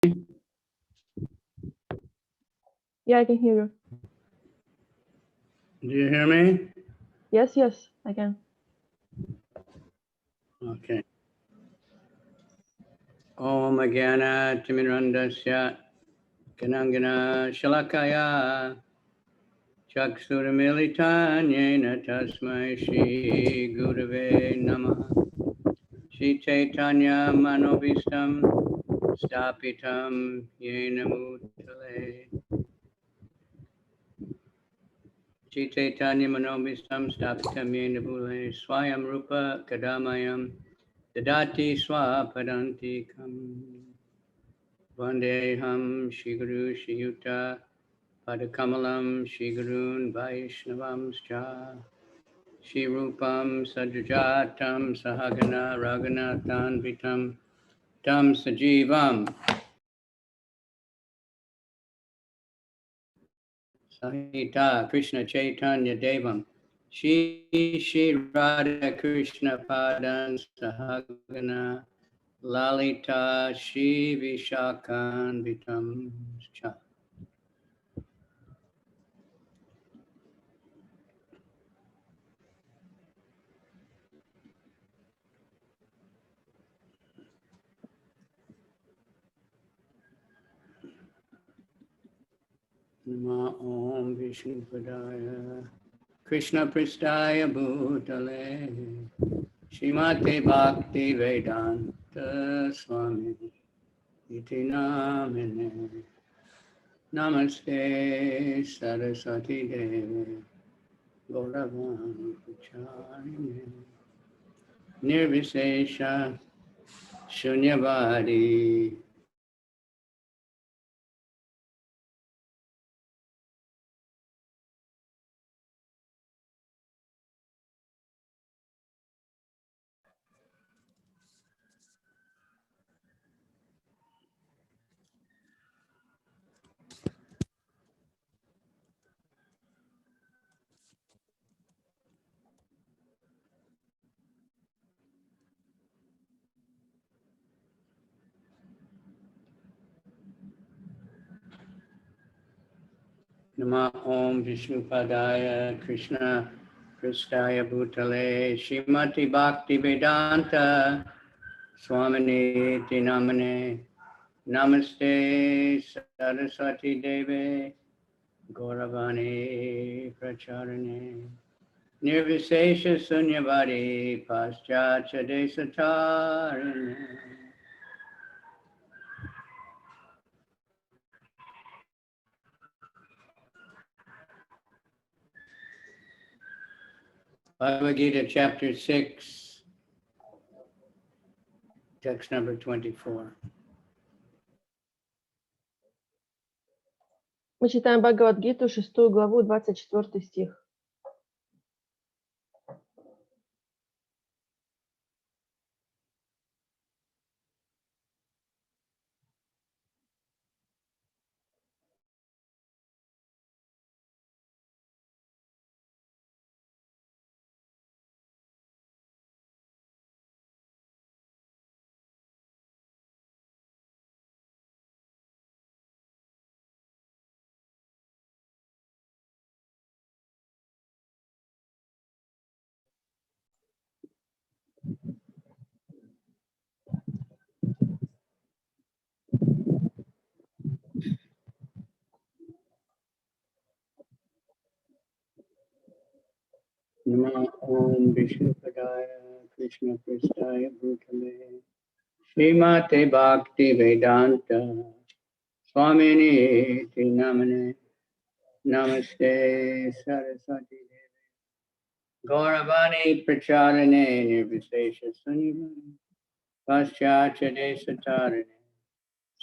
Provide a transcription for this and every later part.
Yeah, I can hear you. Do you hear me? Yes, yes, I can. Okay. Om Agana Timirandasya Ganangana Shalakaya Chaksuramilitanyena Tasmai Shri Gurave Namaha Shri Chaitanya Manobhistam Stapitam Yena Mutale Shri Chaitanya Manobhistam Stapitam Yena Mutale Swayam Rupa Kadamayam Dadati Swapadantikam Vandeham Shri Guru Shri Yuta Padakamalam Shri Gurun Vaishnavamscha Shri Rupam Sajajatam Sahagana Raghunathan Vitam Tam Sajivam Sahita Krishna Chaitanya Devam Shri Radha Krishna Padan Sahagana Lalita Shri Vishakan Vitam Cha Nama Om Vishnu Padaya Krishna Pristaya Bhutale Shrimate Bhakti Vedanta Swami Iti Namine Namaste Saraswati Devi Gauravani Pacharine Nirvisesha Shunyavadi Nama Om Vishnu Padaya Krishna Pristaya Bhutale Shrimati Bhakti Vedanta Swamini Namane Namaste Saraswati Devi Gauravani Pracharane Nirvisesha Sunyavadi Paschatya Desatarine Bhagavad Gita chapter 6 text number 24. Мы читаем Бхагавад-гиту, 6 главу, 24 стих. Nama Om Vishnu Padaya Krishna Pristaya Bhutale Shrimate Bhakti Vedanta Swamini Namane Namaste Saraswati Devi Gauravani Pracharane Nirvisesha Sunyavadi Paschatya Desatarane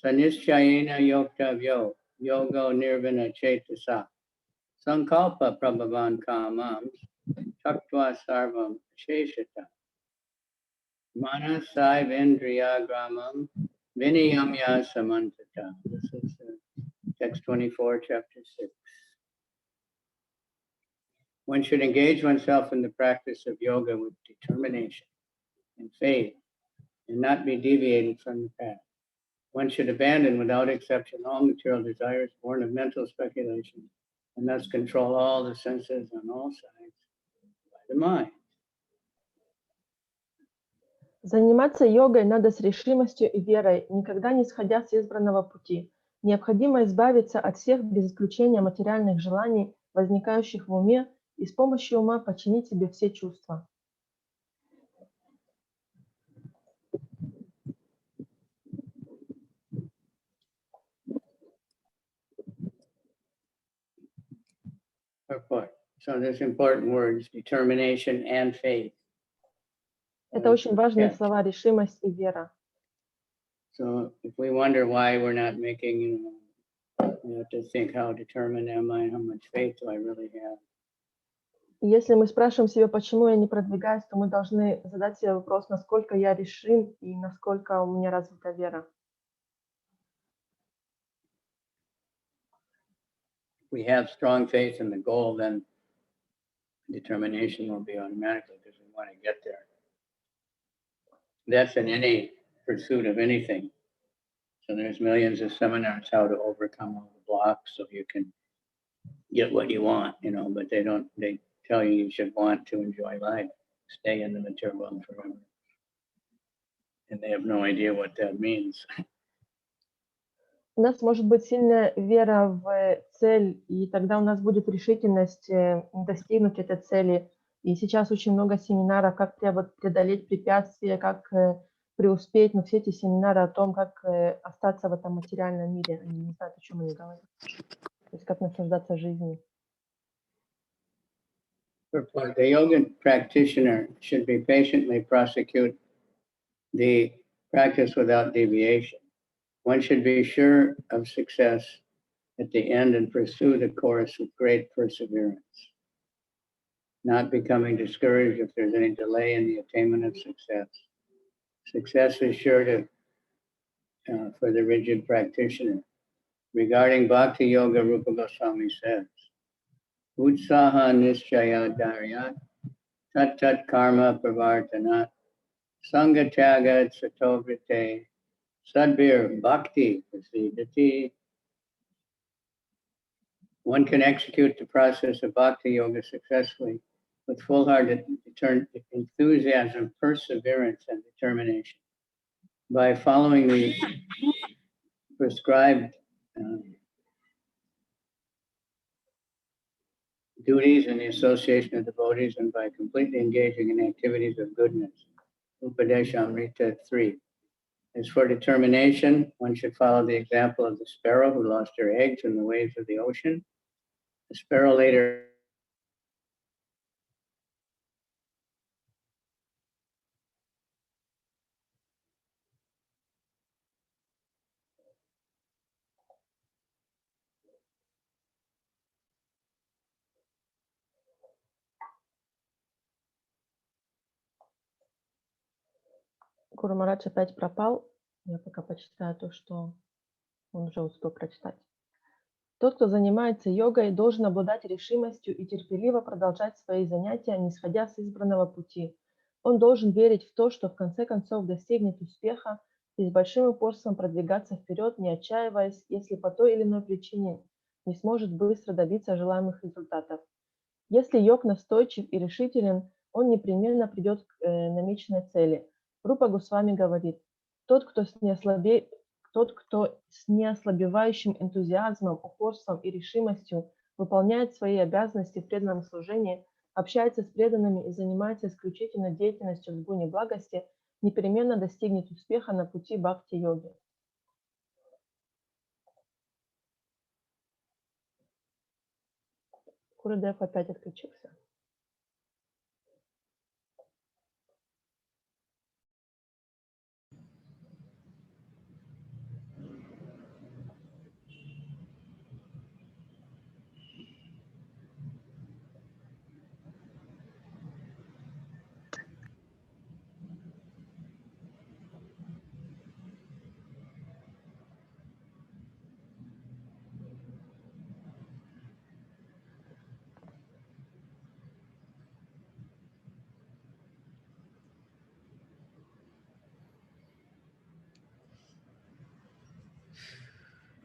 Sanischayena Yoktavyo Yogo Nirvana Chetasa Sankalpa Prabhavan Kamams Taktva Sarvam Sheshata Manasai Vendriya Gramam Viniyamya Samantata. This is text 24, chapter 6. One should engage oneself in the practice of yoga with determination and faith and not be deviated from the path. One should abandon without exception all material desires born of mental speculation and thus control all the senses on all sides by the mind. Заниматься йогой надо с решимостью и верой, никогда не сходя с избранного пути. Необходимо избавиться от всех без исключения материальных желаний, возникающих в уме, и с помощью ума подчинить себе все чувства. So there's important words, determination and faith. Это очень важные слова, решимость и вера. So if we wonder why we're not making, we have to think, how determined am I, how much faith do I really have? И если мы спрашиваем себя, почему я не продвигаюсь, то мы должны задать себе вопрос, насколько я решим и насколько у меня развита вера. If we have strong faith in the goal, then determination will be automatically because we want to get there. That's in any pursuit of anything. So there's millions of seminars how to overcome all the blocks so you can get what you want, but they tell you should want to enjoy life, stay in the material world forever. And they have no idea what that means. У нас может быть сильная вера в цель, и тогда у нас будет решительность достигнуть этой цели. И сейчас очень много семинаров, как преодолеть препятствия, как преуспеть, но все эти семинары о том, как остаться в этом материальном мире, они не знают, о чем они говорят. То есть как наслаждаться жизнью. The yoga practitioner should be patiently prosecute the practice without deviation. One should be sure of success at the end and pursue the course with great perseverance, not becoming discouraged if there's any delay in the attainment of success. Success is sure for the rigid practitioner. Regarding Bhakti Yoga, Rupa Goswami says, Utsaha Nischaya Daryat Tat Tat Karma Pravartanat Sangha Tyaga Satovrite Sadbir Bhakti Prasidati. One can execute the process of Bhakti Yoga successfully with full-hearted enthusiasm, perseverance, and determination by following the prescribed duties in the association of devotees and by completely engaging in activities of goodness. Upadeshamrita 3. As for determination, one should follow the example of the sparrow who lost her eggs in the waves of the ocean. The sparrow later Гуру Марадж опять пропал. Я пока почитаю то, что он уже успел прочитать. Тот, кто занимается йогой, должен обладать решимостью и терпеливо продолжать свои занятия, не сходя с избранного пути. Он должен верить в то, что в конце концов достигнет успеха и с большим упорством продвигаться вперед, не отчаиваясь, если по той или иной причине не сможет быстро добиться желаемых результатов. Если йог настойчив и решителен, он непременно придет к намеченной цели. Рупа Госвами говорит, тот, кто с неослабевающим энтузиазмом, упорством и решимостью выполняет свои обязанности в преданном служении, общается с преданными и занимается исключительно деятельностью в гуне благости, непременно достигнет успеха на пути бхакти-йоги. Гурудев опять отключился.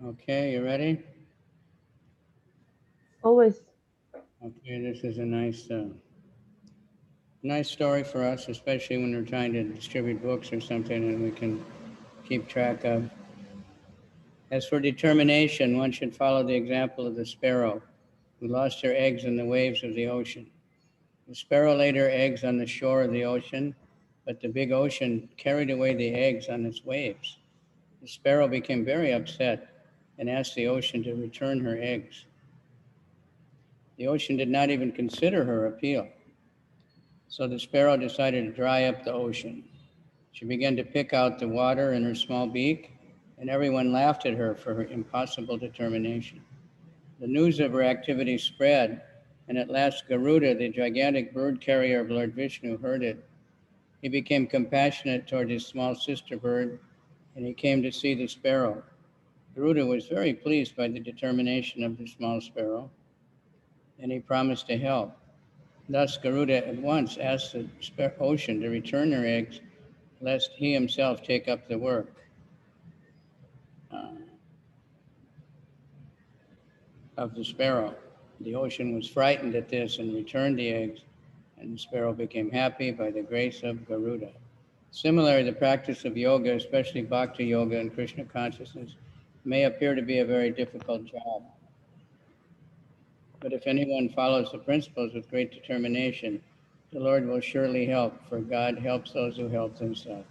Okay, you ready? Always. Okay, this is a nice story for us, especially when we're trying to distribute books or something and we can keep track of. As for determination, one should follow the example of the sparrow who lost her eggs in the waves of the ocean. The sparrow laid her eggs on the shore of the ocean, but the big ocean carried away the eggs on its waves. The sparrow became very upset and asked the ocean to return her eggs. The ocean did not even consider her appeal. So the sparrow decided to dry up the ocean. She began to pick out the water in her small beak, and everyone laughed at her for her impossible determination. The news of her activity spread, and at last Garuda, the gigantic bird carrier of Lord Vishnu, heard it. He became compassionate toward his small sister bird, and he came to see the sparrow. Garuda was very pleased by the determination of the small sparrow, and he promised to help. Thus, Garuda at once asked the ocean to return her eggs, lest he himself take up the work of the sparrow. The ocean was frightened at this and returned the eggs, and the sparrow became happy by the grace of Garuda. Similarly, the practice of yoga, especially bhakti yoga and Krishna consciousness, may appear to be a very difficult job. But if anyone follows the principles with great determination, the Lord will surely help, for God helps those who help themselves.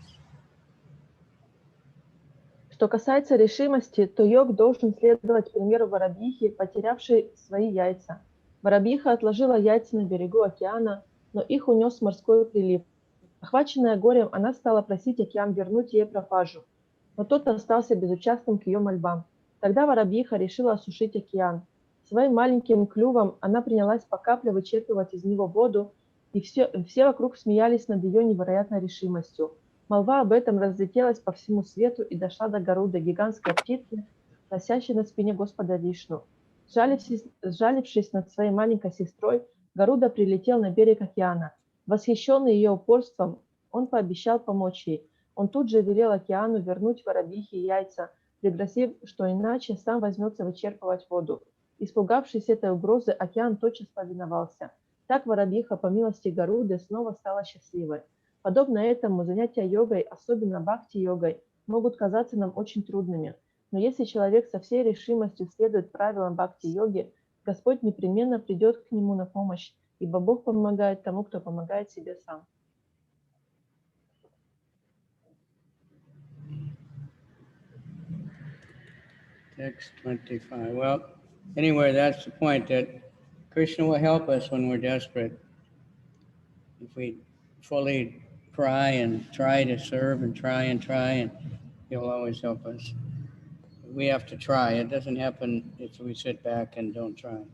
Что касается решимости, то йог должен следовать примеру воробьихи, потерявшей свои яйца. Воробьиха отложила яйца на берегу океана, но их унес морской прилив. Охваченная горем, она стала просить океан вернуть ей пропажу, но тот остался безучастным к ее мольбам. Тогда воробьиха решила осушить океан. Своим маленьким клювом она принялась по капле вычерпывать из него воду, и все вокруг смеялись над ее невероятной решимостью. Молва об этом разлетелась по всему свету и дошла до Гаруды, гигантской птицы, носящей на спине Господа Вишну. Сжалившись над своей маленькой сестрой, Гаруда прилетел на берег океана. Восхищенный ее упорством, он пообещал помочь ей. Он тут же велел океану вернуть воробьихе яйца, пригрозив, что иначе сам возьмется вычерпывать воду. Испугавшись этой угрозы, океан тотчас повиновался. Так воробьиха, по милости Гаруды, снова стала счастливой. Подобно этому, занятия йогой, особенно бхакти-йогой, могут казаться нам очень трудными. Но если человек со всей решимостью следует правилам бхакти-йоги, Господь непременно придет к нему на помощь, ибо Бог помогает тому, кто помогает себе сам. Text 25. Well, anyway, that's the point, that Krishna will help us when we're desperate. If we fully try to serve and try, and He'll always help us. We have to try. It doesn't happen if we sit back and don't try.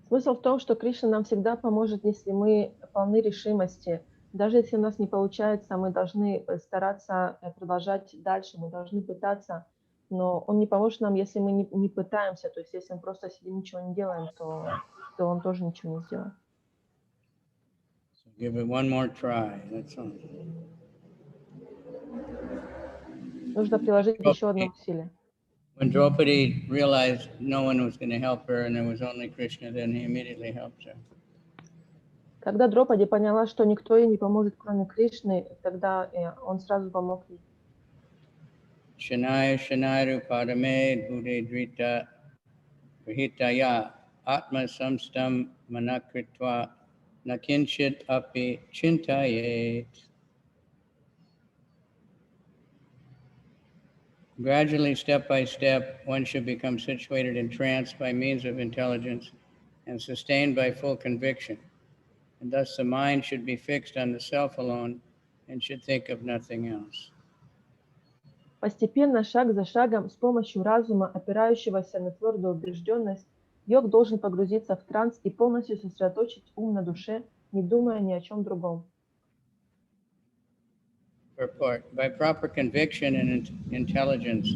Смысл в том, что Кришна нам всегда поможет, если мы полны решимости. Даже если у нас не получается, мы должны стараться продолжать дальше, мы должны пытаться, но Он не поможет нам, если мы не пытаемся. То есть если мы просто сидим, ничего не делаем, то Он тоже ничего не сделает. So give it one more try. That's all. Нужно приложить еще одно усилие. When Draupadi realized no one was going to help her and there was only Krishna, then he immediately helped her. Когда Дропади поняла, что никто ей не поможет, кроме Кришны, тогда он сразу помог ей. Shanaya Shanairu Padame Bhude Drita Grihitaya Atma Samstam Manakritva Nakinchit Api Chintayet. Gradually, step by step, one should become situated in trance by means of intelligence and sustained by full conviction. And thus the mind should be fixed on the self alone and should think of nothing else. Постепенно, шаг за шагом, с помощью разума, опирающегося на твердую убежденность, йог должен погрузиться в транс и полностью сосредоточить ум на душе, не думая ни о чем другом. By proper conviction and intelligence,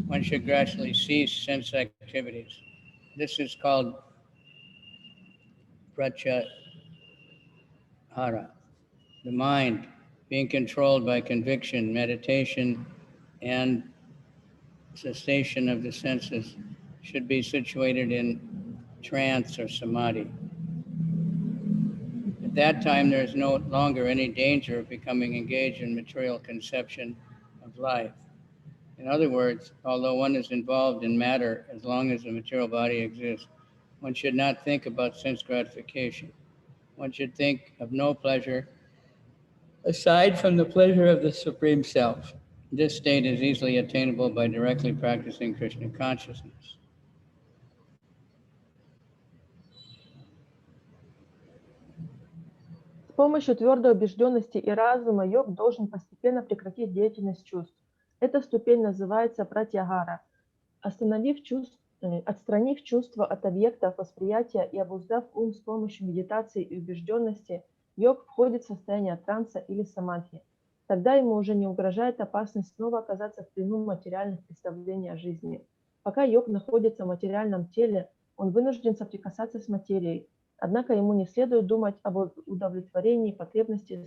one should gradually cease sense activities. This is called pratyahara, the mind being controlled by conviction, meditation, and cessation of the senses should be situated in trance or samadhi. At that time, there is no longer any danger of becoming engaged in material conception of life. In other words, although one is involved in matter as long as the material body exists, one should not think about sense gratification. One should think of no pleasure aside from the pleasure of the Supreme Self. This state is easily attainable by directly practicing Krishna consciousness. С помощью твердой убежденности и разума йог должен постепенно прекратить деятельность чувств. Эта ступень называется пратьягара. Отстранив чувства от объектов восприятия и обуздав ум с помощью медитации и убежденности, йог входит в состояние транса или самадхи. Тогда ему уже не угрожает опасность снова оказаться в плену материальных представлений о жизни. Пока йог находится в материальном теле, он вынужден соприкасаться с материей, однако ему не следует думать об удовлетворении потребностей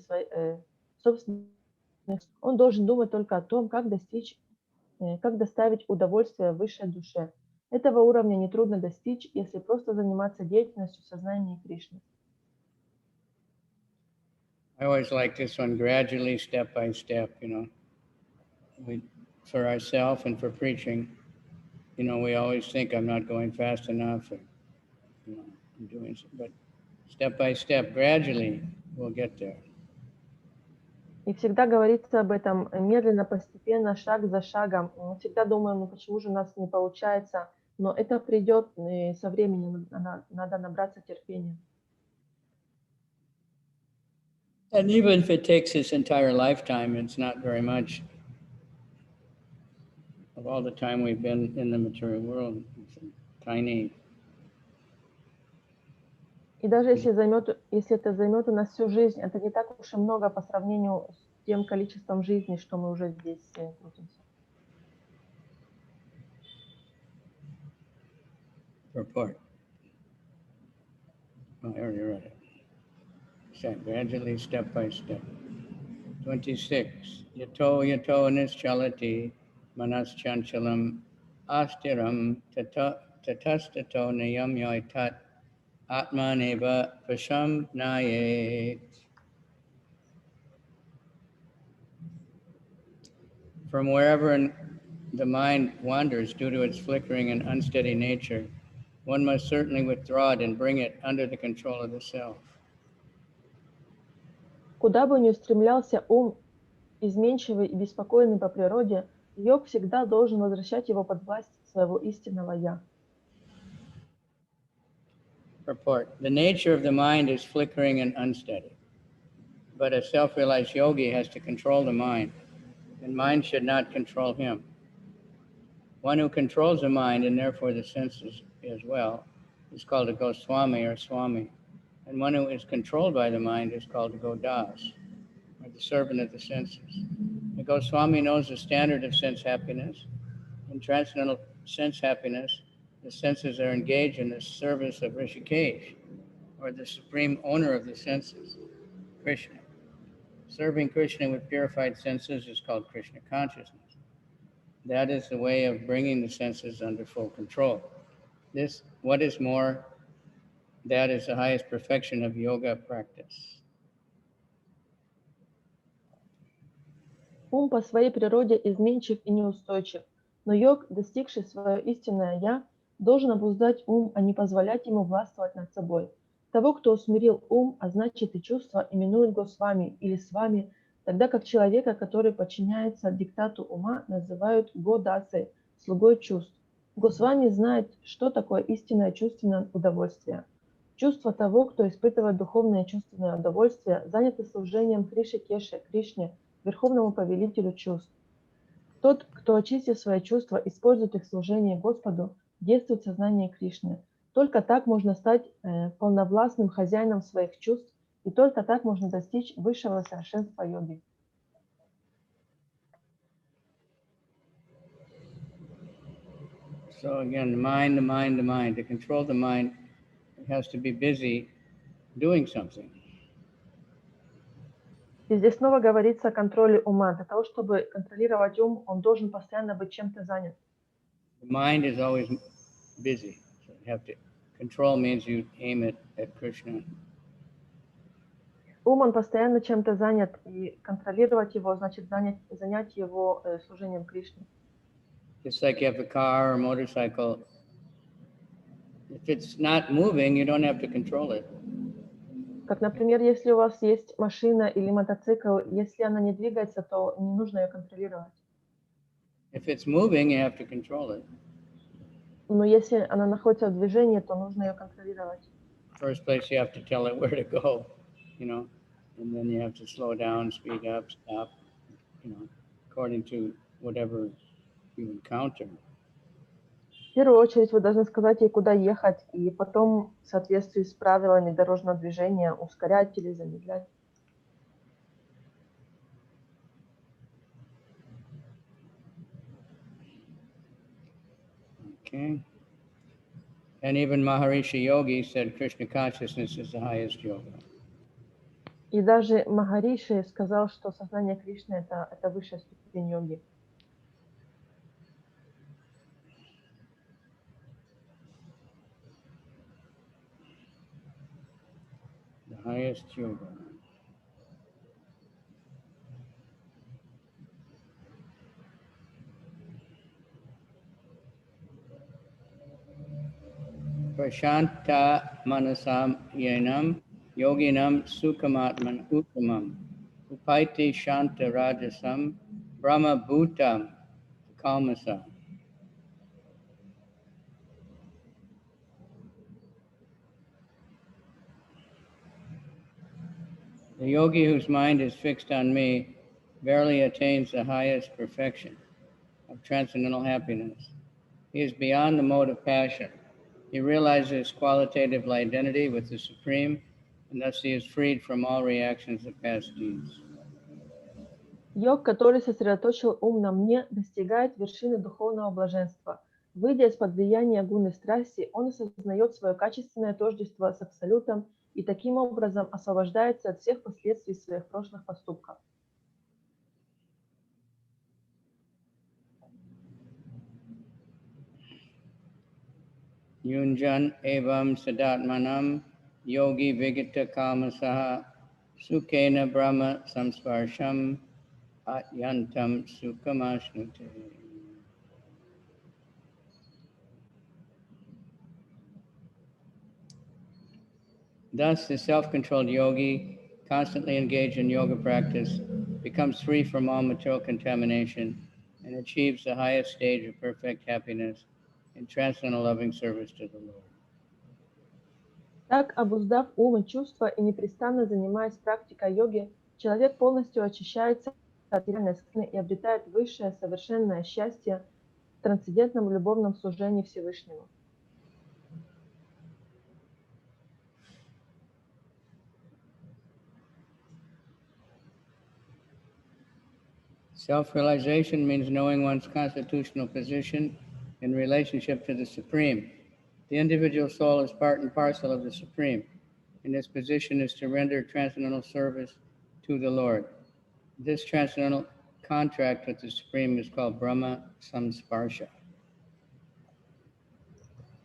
собственных. Он должен думать только о том, как доставить удовольствие высшей душе. Этого уровня нетрудно достичь, если просто заниматься деятельностью сознания Кришны. I always like this one, gradually, step by step, for ourselves and for preaching, we always think I'm not going fast enough, or, I'm doing something, but step by step, gradually, we'll get there. И всегда говорится об этом медленно, постепенно, шаг за шагом. Мы всегда думаем, почему же у нас не получается, но это придет и со временем, надо набраться терпения. And even if it takes his entire lifetime, it's not very much. Of all the time we've been in the material world, it's tiny. И даже если это займет у нас всю жизнь, это не так уж и много по сравнению с тем количеством жизней, что мы уже здесь крутимся. Report. Oh, I already read it. Gradually, step by step. 26. Yato nischalati manas chanchalam astiram tatastato nayam yoitat atmaneva vasham nayet. From wherever the mind wanders due to its flickering and unsteady nature, one must certainly withdraw it and bring it under the control of the self. Куда бы ни устремлялся ум, изменчивый и беспокойный по природе, йог всегда должен возвращать его под власть своего истинного «я». Purport. The nature of the mind is flickering and unsteady, but a self-realized yogi has to control the mind, and mind should not control him. One who controls the mind, and therefore the senses as well, is called a Goswami or Swami. And one who is controlled by the mind is called a Godas, or the servant of the senses. The Goswami knows the standard of sense happiness. In transcendental sense happiness, the senses are engaged in the service of Rishikesh, or the supreme owner of the senses, Krishna. Serving Krishna with purified senses is called Krishna consciousness. That is the way of bringing the senses under full control. What is more, that is the highest perfection of yoga practice. Ум по своей природе изменчив и неустойчив, но йог, достигший свое истинное «я», должен обуздать ум, а не позволять ему властвовать над собой. Того, кто усмирил ум, а значит и чувства, именуют Госвами или Свами, тогда как человека, который подчиняется диктату ума, называют Годасой, слугой чувств. Госвами знает, что такое истинное чувственное удовольствие. Чувство того, кто испытывает духовное чувственное удовольствие, занято служением Криши-кеше, Кришне, Верховному повелителю чувств. Тот, кто, очистив свои чувства, использует их служение Господу, действует в сознании Кришны. Только так можно стать полновластным хозяином своих чувств, и только так можно достичь высшего совершенства йоги. So again, the mind. To control the mind, it has to be busy doing something. И здесь снова говорится о контроле ума. Для того, чтобы контролировать ум, он должен постоянно быть чем-то занят. mind is always busy. So you have to control means you aim it at Krishna. Ум, он постоянно чем-то занят, и контролировать его значит занять его служением Кришне. Just like you have a car or motorcycle, if it's not moving, you don't have to control it. Как, например, если у вас есть машина или мотоцикл, если она не двигается, то не нужно ее контролировать. If it's moving, you have to control it. Но если она находится в движении, то нужно ее контролировать. First place, you have to tell it where to go, and then you have to slow down, speed up, stop, according to whatever you encounter. В первую очередь вы должны сказать ей, куда ехать, и потом, в соответствии с правилами дорожного движения, ускорять или замедлять. Okay. And even Maharishi Yogi said Krishna consciousness is the highest yoga. И даже Махариши сказал, что сознание Кришны – это высшая ступень йоги. The highest yoga. Prashanta manasam yenam yoginam sukhamatman uttamam upaiti shanta rajasam brahma bhutam kalmasam. The yogi whose mind is fixed on me verily attains the highest perfection of transcendental happiness. He is beyond the mode of passion. He realizes qualitative identity with the Supreme, and thus he is freed from all reactions of past deeds. Йог, который сосредоточил ум на мне, достигает вершины духовного блаженства. Выйдя из-под влияния гуны страсти, он осознает свое качественное тождество с Абсолютом и таким образом освобождается от всех последствий своих прошлых поступков. Yunjan evam sadatmanam yogi vigita kamasaha sukhena brahma samsparsham atyantam sukhamashnute. Thus, the self-controlled yogi, constantly engaged in yoga practice, becomes free from all material contamination and achieves the highest stage of perfect happiness in transcendental loving service to the Lord. Так, обуздав ум и чувства и непрестанно занимаясь практикой йоги, человек полностью очищается от материальной скверны и обретает высшее совершенное счастье в трансцендентном любовном служении Всевышнему. Self-realization means knowing one's constitutional position in relationship to the Supreme. The individual soul is part and parcel of the Supreme, and its position is to render transcendental service to the Lord. This transcendental contract with the Supreme is called Brahma Samsparsha.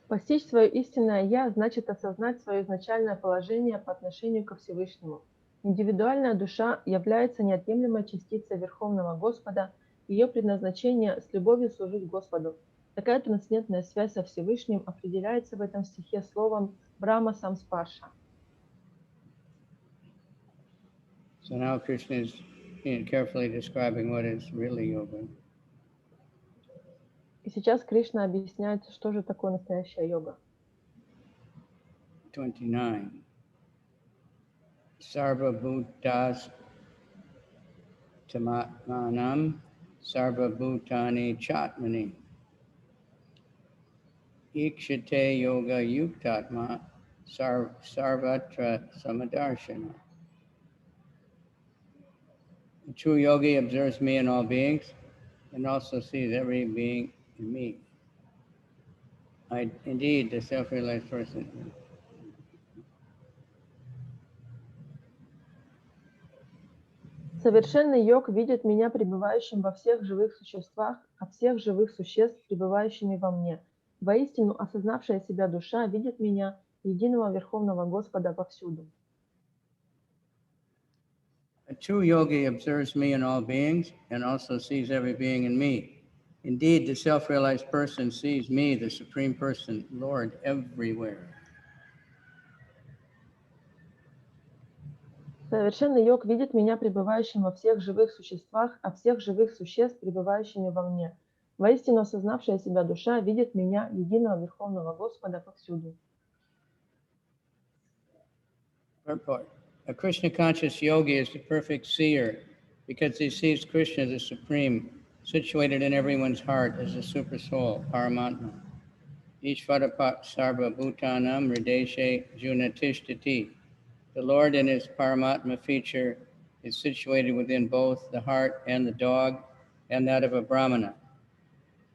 Постичь свое истинное «Я» значит осознать свое изначальное положение по отношению ко Всевышнему. Индивидуальная душа является неотъемлемой частицей Верховного Господа, ее предназначение с любовью служить Господу. Такая трансцендентная связь со Всевышним определяется в этом стихе словом «Брахма Самспарша». So now Krishna is carefully describing what is really yoga. И сейчас Кришна объясняет, что же такое настоящая йога. 29. Sarva bhutas tamatmanam sarva bhutani chatmani ikshate yoga yuktatma sarvatra samadarshana. The true yogi observes me in all beings and also sees every being in me. Indeed, the self-realized person. Совершенный йог видит меня пребывающим во всех живых существах, а всех живых существ пребывающими во мне. Воистину, осознавшая себя душа видит меня, единого Верховного Господа, повсюду. A true yogi observes me in all beings and also sees every being in me. Indeed, the self-realized person sees me, the Supreme Person, Lord, everywhere. Совершенный йог видит меня пребывающим во всех живых существах, а всех живых существ пребывающими во мне. Воистину, осознавшая себя душа видит меня, единого Верховного Господа, повсюду. Purport. A Krishna-conscious yogi is the perfect seer because he sees Krishna, the Supreme, situated in everyone's heart as the Super Soul, Paramatma. Ishvarapat Sarva Bhutanam Hrideshe Junatishtati. The Lord in his Paramatma feature is situated within both the heart and the dog and that of a Brahmana.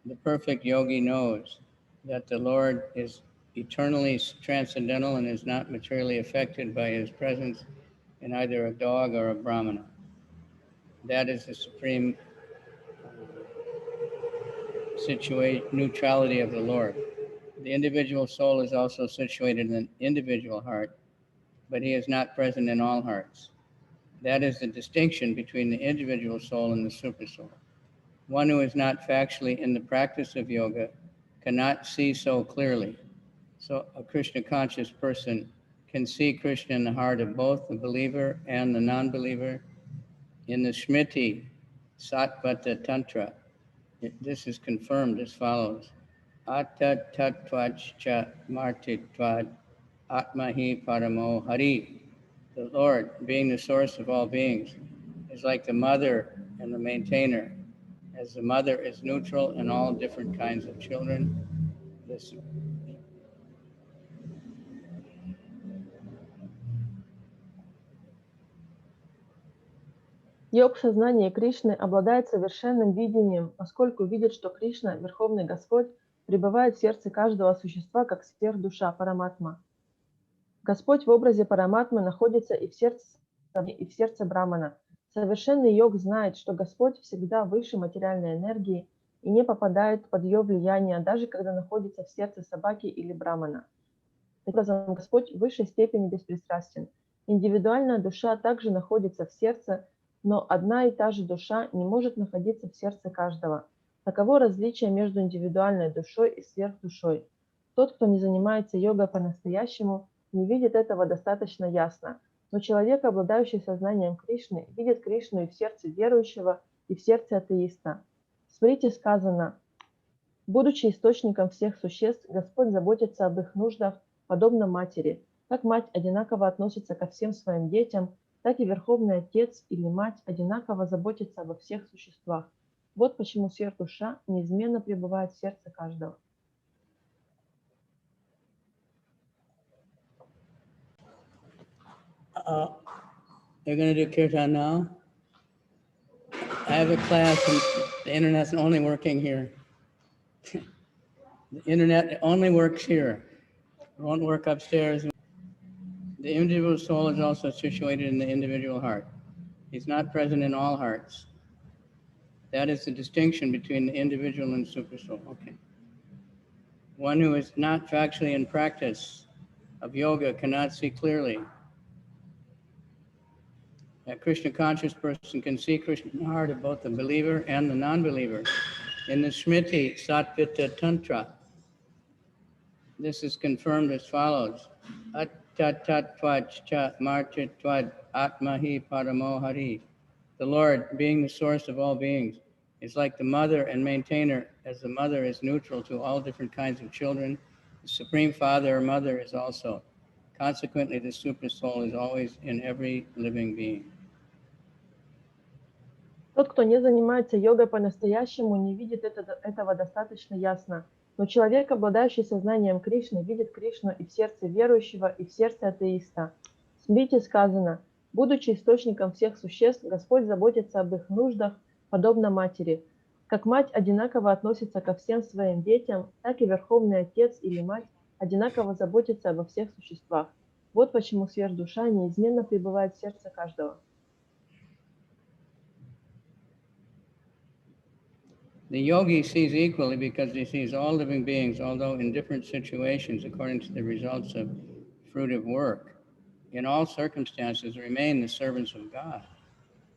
The perfect yogi knows that the Lord is eternally transcendental and is not materially affected by his presence in either a dog or a Brahmana. That is the supreme neutrality of the Lord. The individual soul is also situated in an individual heart, but he is not present in all hearts. That is the distinction between the individual soul and the super soul. One who is not factually in the practice of yoga cannot see so clearly. So a Krishna conscious person can see Krishna in the heart of both the believer and the non-believer. In the Smriti Satvata Tantra, this is confirmed as follows. Atta tattvach martitvad atmahi paramo hari. The Lord, being the source of all beings, is like the mother and the maintainer. As the mother is neutral in all different kinds of children, this Йог в сознании Кришны обладает совершенным видением, поскольку видит, что Кришна, Верховный Господь, пребывает в сердце каждого существа, как сверхдуша Параматма. Господь в образе Параматмы находится и в сердце Брамана. Совершенный йог знает, что Господь всегда выше материальной энергии и не попадает под ее влияние, даже когда находится в сердце собаки или Брамана. Таким образом, Господь в высшей степени беспристрастен. Индивидуальная душа также находится в сердце, но одна и та же душа не может находиться в сердце каждого. Таково различие между индивидуальной душой и сверхдушой. Тот, кто не занимается йогой по-настоящему, не видит этого достаточно ясно. Но человек, обладающий сознанием Кришны, видит Кришну и в сердце верующего, и в сердце атеиста. В Смрити сказано: «Будучи источником всех существ, Господь заботится об их нуждах, подобно матери. Как мать одинаково относится ко всем своим детям, так и Верховный Отец или Мать одинаково заботится обо всех существах. Вот почему сверхдуша неизменно пребывает в сердце каждого». They're going to do kirtan now. I have a class and the internet's only working here. The internet only works here. It won't work upstairs. The individual soul is also situated in the individual heart. He's not present in all hearts. That is the distinction between the individual and super soul. Okay. One who is not factually in practice of yoga cannot see clearly. A Krishna conscious person can see Krishna in the heart of both the believer and the non-believer. In the Smriti Satvata Tantra, this is confirmed as follows. Attatattvach cha martitvad atmahi paramo hari. The Lord, being the source of all beings, is like the mother and maintainer, as the mother is neutral to all different kinds of children. The Supreme Father or Mother is also. Consequently, the Super Soul is always in every living being. Тот, кто не занимается йогой по-настоящему, не видит этого достаточно ясно. Но человек, обладающий сознанием Кришны, видит Кришну и в сердце верующего, и в сердце атеиста. В Смрити сказано: «Будучи источником всех существ, Господь заботится об их нуждах, подобно матери. Как мать одинаково относится ко всем своим детям, так и Верховный Отец или Мать одинаково заботится обо всех существах. Вот почему сверхдуша неизменно пребывает в сердце каждого». The yogi sees equally because he sees all living beings, although in different situations according to the results of fruitive work, in all circumstances remain the servants of God.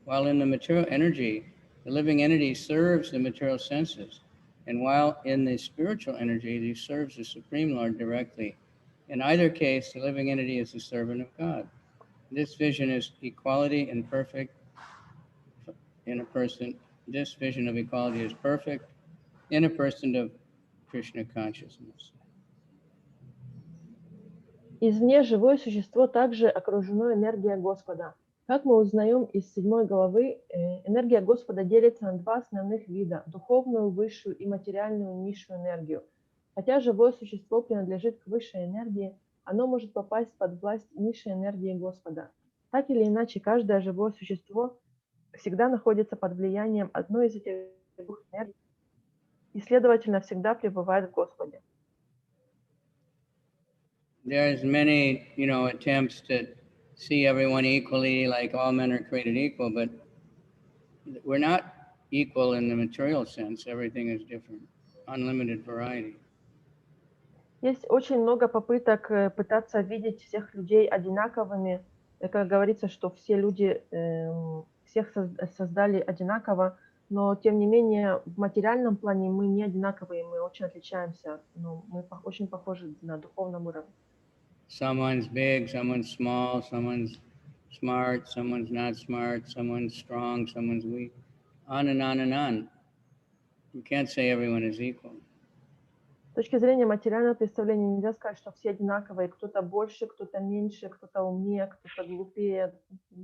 While in the material energy, the living entity serves the material senses, and while in the spiritual energy, he serves the Supreme Lord directly. In either case, the living entity is the servant of God. This vision is equality and perfect in a person. This vision of equality is perfect in a person of Krishna consciousness. Извне живое существо также окружено энергией Господа. Как мы узнаем из 7 главы, энергия Господа делится на два основных вида – духовную высшую и материальную низшую энергию. Хотя живое существо принадлежит к высшей энергии, оно может попасть под власть низшей энергии Господа. Так или иначе, каждое живое существо всегда находится под влиянием одной из этих двух энергий и, следовательно, всегда пребывает в Господе. There's many, attempts to see everyone equally, like all men are created equal, but we're not equal in the material sense. Everything is different, unlimited variety. Есть очень много попыток пытаться видеть всех людей одинаковыми. Как говорится, что все люди всех создали одинаково, но тем не менее в материальном плане мы не одинаковые, мы очень отличаемся, но мы очень похожи на духовном уровне. Someone's big, someone's small, someone's smart, someone's not smart, someone's strong, someone's weak, on and on and on. You can't say everyone is equal. С точки зрения материального представления нельзя сказать, что все одинаковые. Кто-то больше, кто-то меньше, кто-то умнее, кто-то глупее.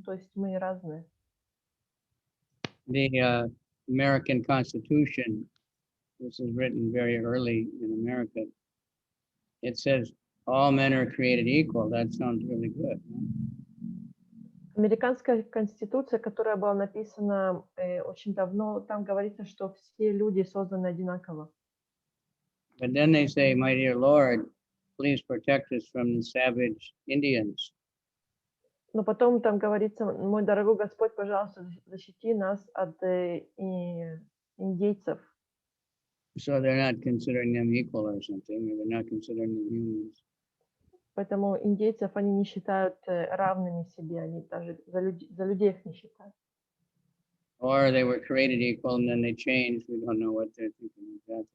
То есть мы разные. The American Constitution, this is written very early in America, it says all men are created equal. That sounds really good. Американская конституция, которая была написана очень давно, там говорится, что все люди созданы одинаково. But then they say, my dear Lord, please protect us from the savage Indians. Но потом там говорится, мой дорогой Господь, пожалуйста, защити нас от индейцев. So they're not considering them equal or something, or they're not considering them humans. Поэтому индейцев они не считают равными себе, они даже за людей их не считают. Or they were created equal and then they changed. We don't know what they're thinking exactly.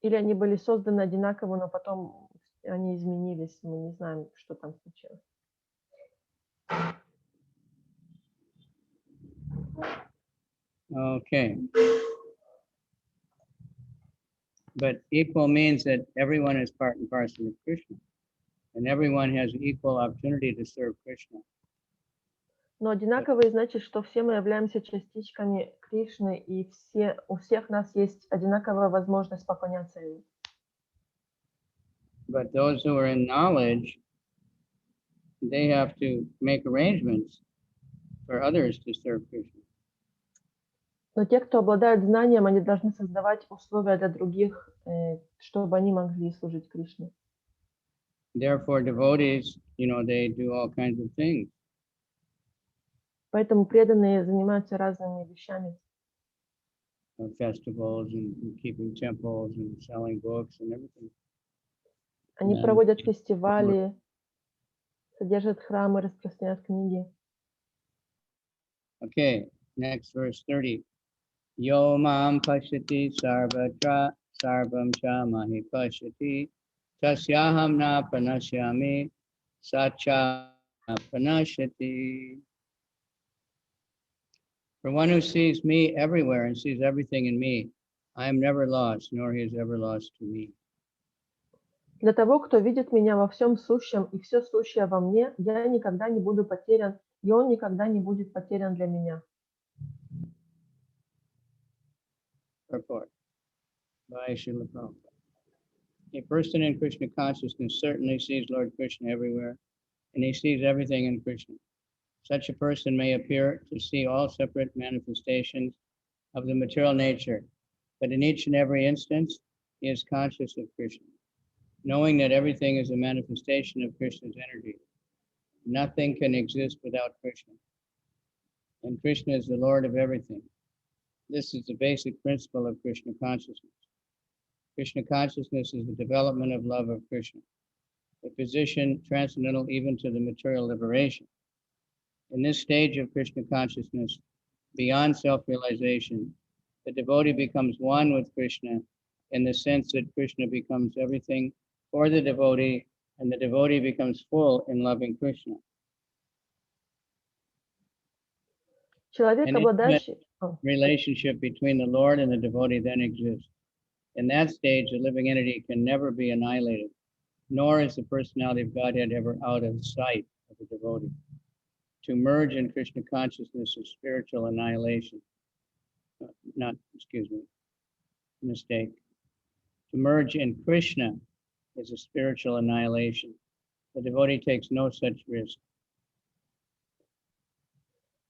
Или они были созданы одинаково, но потом они изменились, мы не знаем, что там случилось. Okay. But equal means that everyone is part and parcel of Krishna, and everyone has equal opportunity to serve Krishna. Но одинаковые значит, что все мы являемся частичками Кришны, и у всех нас есть одинаковая возможность поклоняться Ему. But those who are in knowledge, they have to make arrangements for others to serve Krishna. Но те, кто обладают знанием, они должны создавать условия для других, чтобы они могли служить Кришне. Therefore, devotees, they do all kinds of things. Поэтому преданные занимаются разными вещами. Festivals and keeping temples and selling books and everything. Они проводят фестивали, содержат храмы, распространяют книги. Okay, next verse 30. Yo mam pashyati sarvatra sarvam cha mahi pashyati tasyaham na pranashyami sacha na pranashyati. For one who sees me everywhere and sees everything in me, I am never lost, nor he is ever lost to me. Для того, кто видит меня во всем сущем и все сущее во мне, я никогда не буду потерян, и он никогда не будет потерян для меня. Purport by Srila Prabhupada. A person in Krishna consciousness certainly sees Lord Krishna everywhere, and he sees everything in Krishna. Such a person may appear to see all separate manifestations of the material nature, but in each and every instance, he is conscious of Krishna, knowing that everything is a manifestation of Krishna's energy. Nothing can exist without Krishna, and Krishna is the Lord of everything. This is the basic principle of Krishna consciousness. Krishna consciousness is the development of love of Krishna, a position transcendental even to the material liberation. In this stage of Krishna consciousness, beyond self-realization, the devotee becomes one with Krishna in the sense that Krishna becomes everything for the devotee, and the devotee becomes full in loving Krishna. Человек, An intimate обладающий... relationship between the Lord and the devotee then exists. In that stage, the living entity can never be annihilated, nor is the personality of Godhead ever out of sight of the devotee. To merge in Krishna consciousness is spiritual annihilation. Mistake. To merge in Krishna is a spiritual annihilation. The devotee takes no such risk.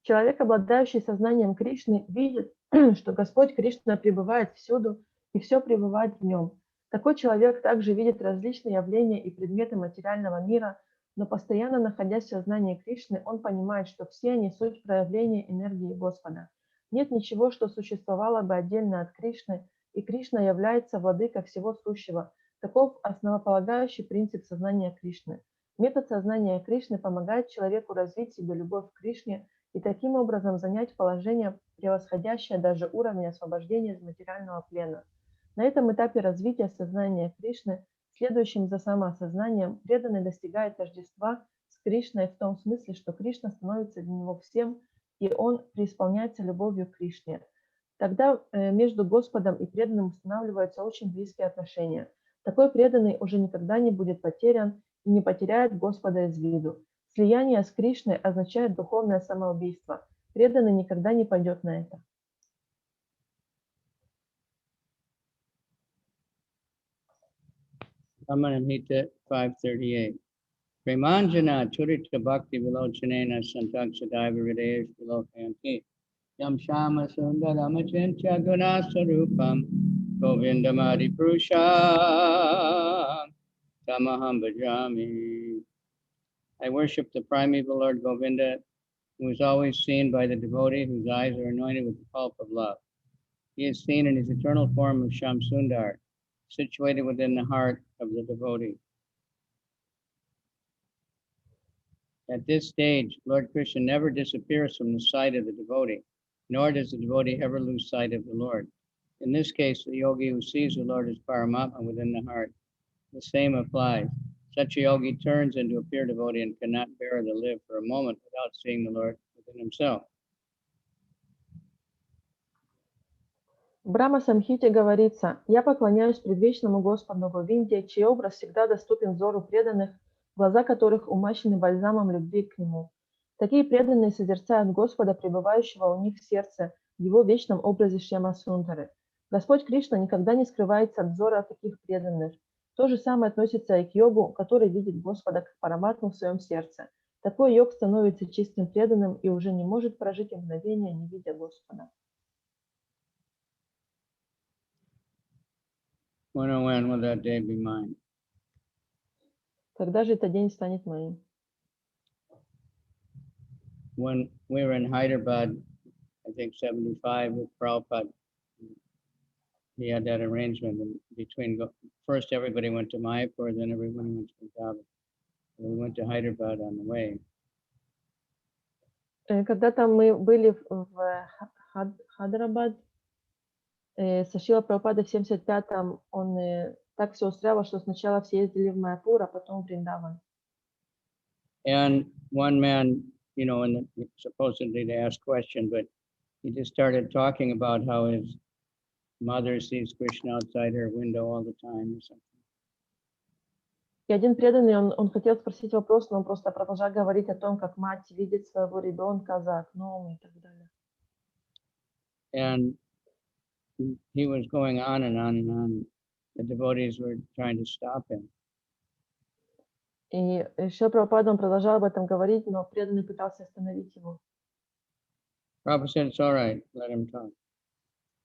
Человек, обладающий сознанием Кришны, видит, что Господь Кришна пребывает всюду, и все пребывает в нем. Такой человек также видит различные явления и предметы материального мира, но постоянно находясь в сознании Кришны, он понимает, что все они суть проявления энергии Господа. Нет ничего, что существовало бы отдельно от Кришны, и Кришна является владыкой всего сущего. Таков основополагающий принцип сознания Кришны. Метод сознания Кришны помогает человеку развить в себе любовь к Кришне и таким образом занять положение, превосходящее даже уровень освобождения из материального плена. На этом этапе развития сознания Кришны, следующим за самоосознанием, преданный достигает тождества с Кришной в том смысле, что Кришна становится для него всем, и он преисполняется любовью к Кришне. Тогда между Господом и преданным устанавливаются очень близкие отношения. Такой преданный уже никогда не будет потерян и не потеряет Господа из виду. Слияние с Кришной означает духовное самоубийство. Преданный никогда не пойдет на это. Bhagavad-gita 5:38. Premanjana churita bhakti vilochanena santak sadaiva hridayesh vilokanti. Yam shama sundaramachincha gunasarupam govindamadi prusham tamaham bhajami. I worship the primeval Lord Govinda, who is always seen by the devotee whose eyes are anointed with the pulp of love. He is seen in his eternal form of Shamsundar, situated within the heart of the devotee. At this stage, Lord Krishna never disappears from the sight of the devotee, nor does the devotee ever lose sight of the Lord. In this case, the yogi who sees the Lord is Paramatma within the heart. The same applies. Such a yogi turns into a pure devotee and cannot bear to live for a moment without seeing the Lord within himself. В Брахма-самхите говорится: «Я поклоняюсь предвечному Господу Говинде, чей образ всегда доступен взору преданных, глаза которых умащены бальзамом любви к Нему. Такие преданные созерцают Господа, пребывающего у них в сердце, в Его вечном образе Шьяма-сундары. Господь Кришна никогда не скрывается от взора таких преданных. То же самое относится и к йогу, который видит Господа как Параматму в своем сердце. Такой йог становится чистым преданным и уже не может прожить и мгновения, не видя Господа». When or when will that day be mine? Когда же этот день станет моим? When we were in Hyderabad, I think 75 with Prabhupada, he had that arrangement in between. First, everybody went to Mayapur, then everyone went to Punjab. We went to Hyderabad on the way. Когда-то мы были в Хайдарабад, со Шрилой Прабхупадой в 75-м, он так все устраивал, что сначала все ездили в Майяпур, а потом в Вриндаван. And one man, you know, and supposedly to ask question, but he just started talking about how his mother sees Krishna outside her window all the time or something. И один преданный, он хотел спросить вопрос, но он просто продолжал говорить о том, как мать видит своего ребенка за окном и так далее. And he was going on and on and on. The devotees were trying to stop him. И Шрила Прабхупада, он продолжал об этом говорить, но преданный пытался остановить его. Prabhupada said, it's all right, let him talk.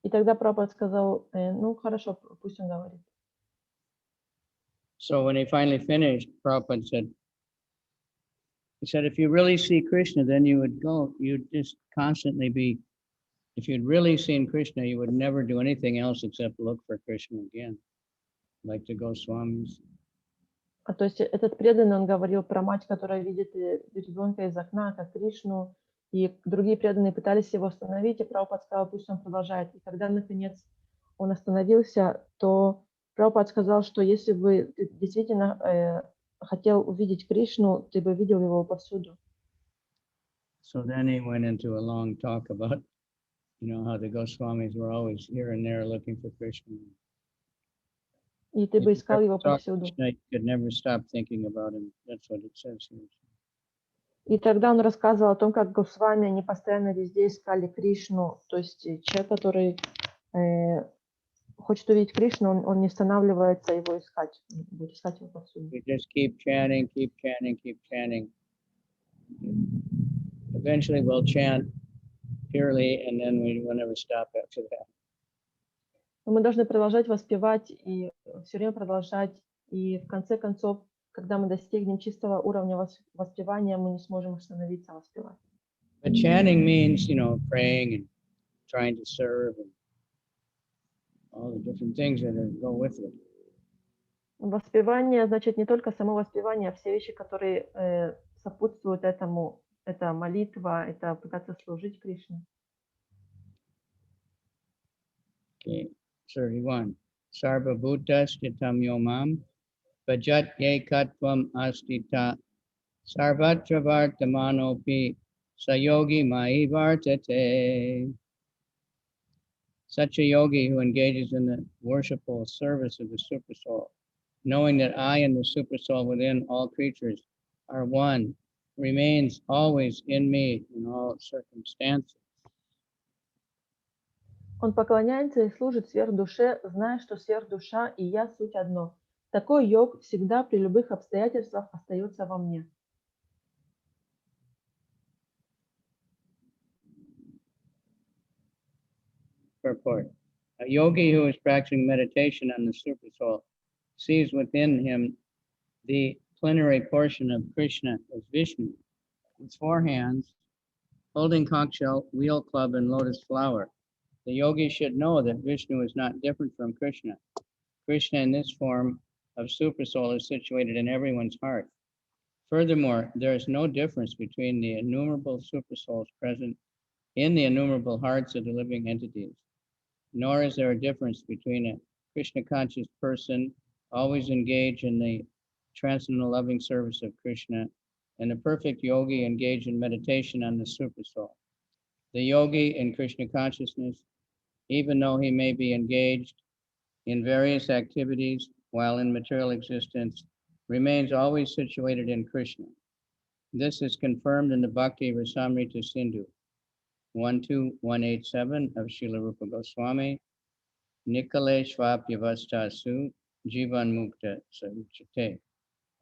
И тогда Прабхупада сказал: ну хорошо, пусть он говорит. So when he finally finished, Prabhupada said, he said, if you really see Krishna, then you would go, you'd just constantly be if you'd really seen Krishna, you would never do anything else except look for Krishna again, like the Goswamis. То есть этот преданный, он говорил про мать, которая видит ребенка из окна, как Кришну, и другие преданные пытались его остановить, и Прабхупад сказал, пусть он продолжает. И когда, наконец, он остановился, то Прабхупад сказал, что если бы ты действительно хотел увидеть Кришну, ты бы видел его повсюду. So then he went into a long talk about, how the Goswamis were always here and there looking for Krishna. И ты бы искал его повсюду. You could never stop thinking about him. That's what it says here. И тогда он рассказывал о том, как Госвами, они постоянно везде искали Кришну. То есть человек, который хочет увидеть Кришну, он не останавливается его искать, будет искать его повсюду. We just keep chanting, keep chanting, keep chanting. Eventually we'll chant purely, and then we will never stop after that. Но мы должны продолжать воспевать и все время продолжать. И в конце концов, когда мы достигнем чистого уровня воспевания, мы не сможем остановиться воспевать. But chanting means, praying and trying to serve and all the different things that go with it. Воспевание значит не только само воспевание, а все вещи, которые сопутствуют этому. Это молитва, это пытаться служить Кришне. Okay, 31. Sarva bhutas chitam yomam bhajat ye katvam astita sarvatra vartamanopi sayogi mai vartate. Such a yogi who engages in the worshipful service of the Supersoul, knowing that I and the Supersoul within all creatures are one, remains always in me in all circumstances. Он поклоняется и служит сверхдуше, зная, что сверхдуша и я суть одно. Такой йог всегда при любых обстоятельствах остается во мне. Purport. A yogi who is practicing meditation on the Supersoul sees within him the plenary portion of Krishna as Vishnu, with 4 hands, holding conch shell, wheel club, and lotus flower. The yogi should know that Vishnu is not different from Krishna. Krishna in this form of Supersoul is situated in everyone's heart. Furthermore, there is no difference between the innumerable Supersouls present in the innumerable hearts of the living entities, nor is there a difference between a Krishna conscious person always engaged in the transcendental loving service of Krishna and a perfect yogi engaged in meditation on the Supersoul. The yogi in Krishna consciousness, even though he may be engaged in various activities while in material existence, remains always situated in Krishna. This is confirmed in the Bhakti Rasamrita Sindhu 12187 of Srila Rupa Goswami, Nikaleshvapyavastasu Jivan Mukta Saruchate.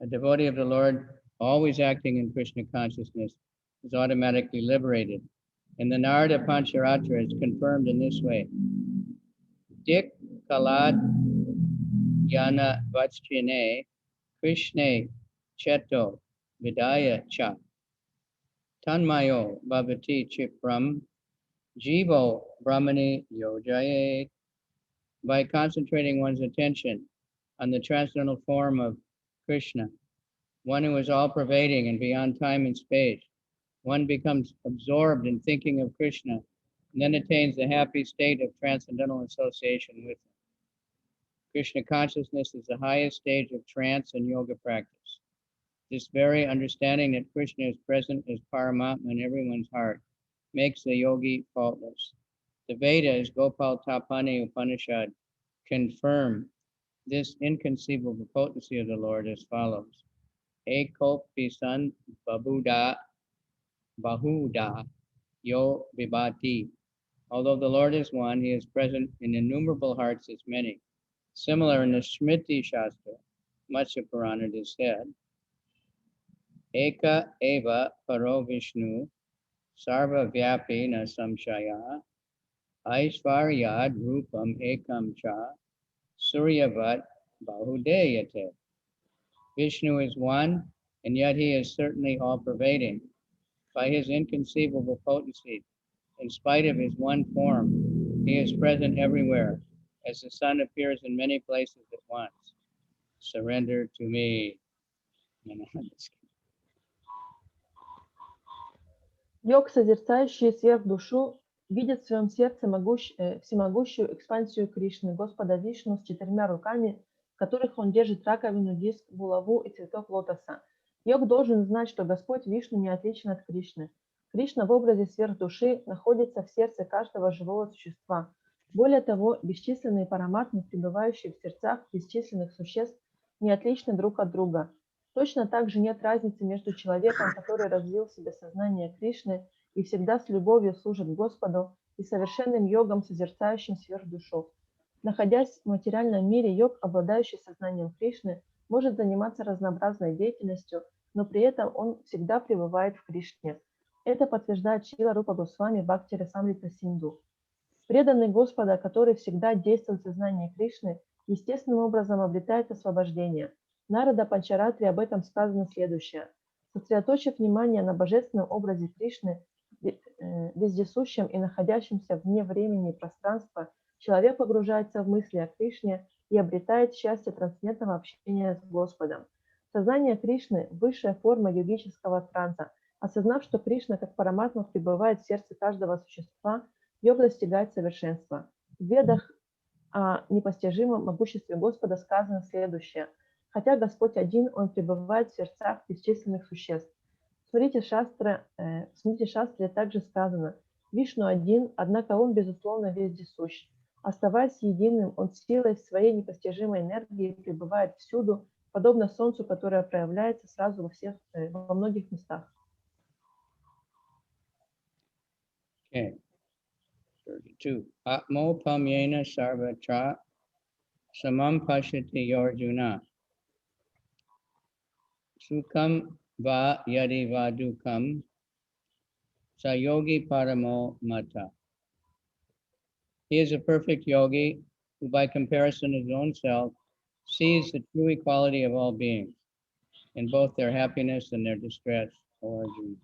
A devotee of the Lord, always acting in Krishna consciousness, is automatically liberated. And the Narada Pancharatra is confirmed in this way. Dik Kalad Yana Vachchine Krishne Cheto Vidaya Cha Tanmayo Bhavati Chipram Jivo Brahmani Yojayet. By concentrating one's attention on the transcendental form of Krishna, one who is all-pervading and beyond time and space, one becomes absorbed in thinking of Krishna and then attains the happy state of transcendental association with him. Krishna consciousness is the highest stage of trance and yoga practice. This very understanding that Krishna is present as Paramatma in everyone's heart makes the yogi faultless. The Vedas, Gopal Tapani Upanishad, confirm this inconceivable potency of the Lord as follows. Ekop pisan bahuda yo vibhati. Although the Lord is one, he is present in innumerable hearts as many. Similar in the Smriti Shastra, Matsya Purana, it is said, Eka eva paro Vishnu sarva vyapi na samshaya aishvaryad rupam ekam cha suryavat bahudeyate. Vishnu is one, and yet he is certainly all-pervading. By his inconceivable potency, In spite of his one form, he is present everywhere, as the sun appears in many places at once. Surrender to me. Йог, созерцающий сверхдушу, видит в своем сердце всемогущую экспансию Кришны, Господа Вишну, с 4 руками, в которых он держит раковину, диск, булаву и цветок лотоса. Йог должен знать, что Господь Вишну не отличен от Кришны. Кришна в образе сверхдуши находится в сердце каждого живого существа. Более того, бесчисленные параматмы, пребывающие в сердцах бесчисленных существ, не отличны друг от друга. Точно так же нет разницы между человеком, который развил в себе сознание Кришны и всегда с любовью служит Господу, и совершенным йогом, созерцающим сверхдушу. Находясь в материальном мире, йог, обладающий сознанием Кришны, может заниматься разнообразной деятельностью, но при этом он всегда пребывает в Кришне. Это подтверждает Шрила Рупа Госвами Бхакти Расамрита Синду. Преданный Господа, который всегда действует в сознании Кришны, естественным образом обретает освобождение. Нарада Панчаратри об этом сказано следующее. Сосредоточив внимание на божественном образе Кришны, вездесущем и находящемся вне времени и пространства, человек погружается в мысли о Кришне и обретает счастье трансцендентного общения с Господом. Сознание Кришны – высшая форма йогического транса. Осознав, что Кришна как параматма пребывает в сердце каждого существа, йог достигает совершенства. В Ведах о непостижимом могуществе Господа сказано следующее. Хотя Господь один, Он пребывает в сердцах бесчисленных существ. В Смрити Шастре также сказано, Вишну один, однако Он, безусловно, вездесущ. Оставаясь единым, Он силой своей непостижимой энергии пребывает всюду, подобно Солнцу, которое проявляется сразу во многих местах. Okay. 32. Atmo pamyena sarvatra samam pashyati yarjuna. Sukham va yadi va dukam sayogi paramo mata. He is a perfect yogi who, by comparison of his own self, sees the true equality of all beings in both their happiness and their distress, O Arjuna.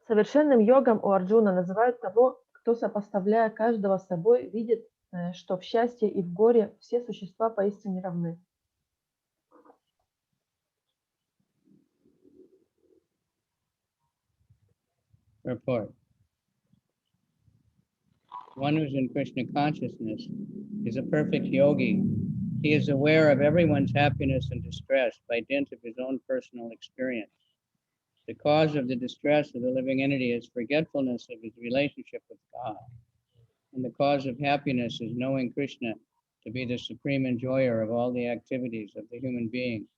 Совершенным йогом у Арджуна называют того, кто, сопоставляя каждого с собой, видит, что в счастье и в горе все существа поистине равны. Report. One who's in Krishna consciousness is a perfect yogi. He is aware of everyone's happiness and distress by dint of his own personal experience. The cause of the distress of the living entity is forgetfulness of his relationship with God. And the cause of happiness is knowing Krishna to be the supreme enjoyer of all the activities of the human being,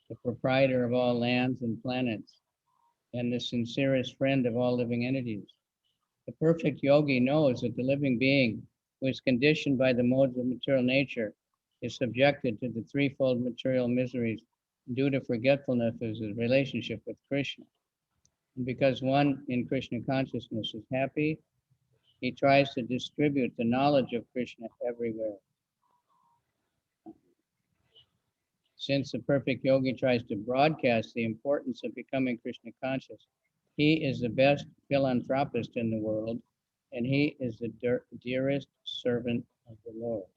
the proprietor of all lands and planets, and the sincerest friend of all living entities. The perfect yogi knows that the living being, who is conditioned by the modes of material nature, is subjected to the threefold material miseries due to forgetfulness of his relationship with Krishna. And because one in Krishna consciousness is happy, he tries to distribute the knowledge of Krishna everywhere. Since the perfect yogi tries to broadcast the importance of becoming Krishna conscious, he is the best philanthropist in the world, and he is the dearest servant of the Lord.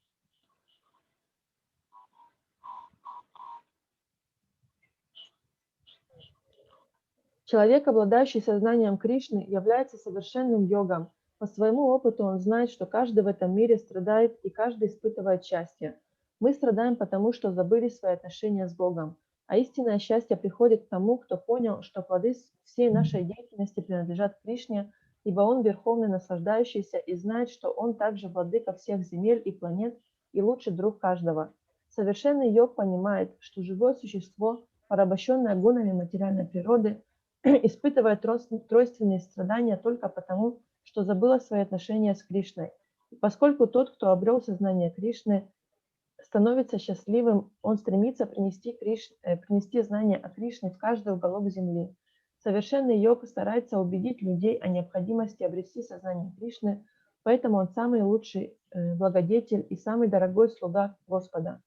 Человек, обладающий сознанием Кришны, является совершенным йогом. По своему опыту он знает, что каждый в этом мире страдает и каждый испытывает счастье. Мы страдаем потому, что забыли свои отношения с Богом. А истинное счастье приходит к тому, кто понял, что плоды всей нашей деятельности принадлежат Кришне, ибо Он верховный наслаждающийся и знает, что Он также владыка всех земель и планет и лучший друг каждого. Совершенный йог понимает, что живое существо, порабощенное гунами материальной природы, испытывает тройственные страдания только потому, что забыло свои отношения с Кришной. И поскольку тот, кто обрел сознание Кришны, становится счастливым, он стремится принести знание о Кришне в каждый уголок земли. Совершенный йог старается убедить людей о необходимости обрести сознание Кришны, поэтому он самый лучший благодетель и самый дорогой слуга Господа.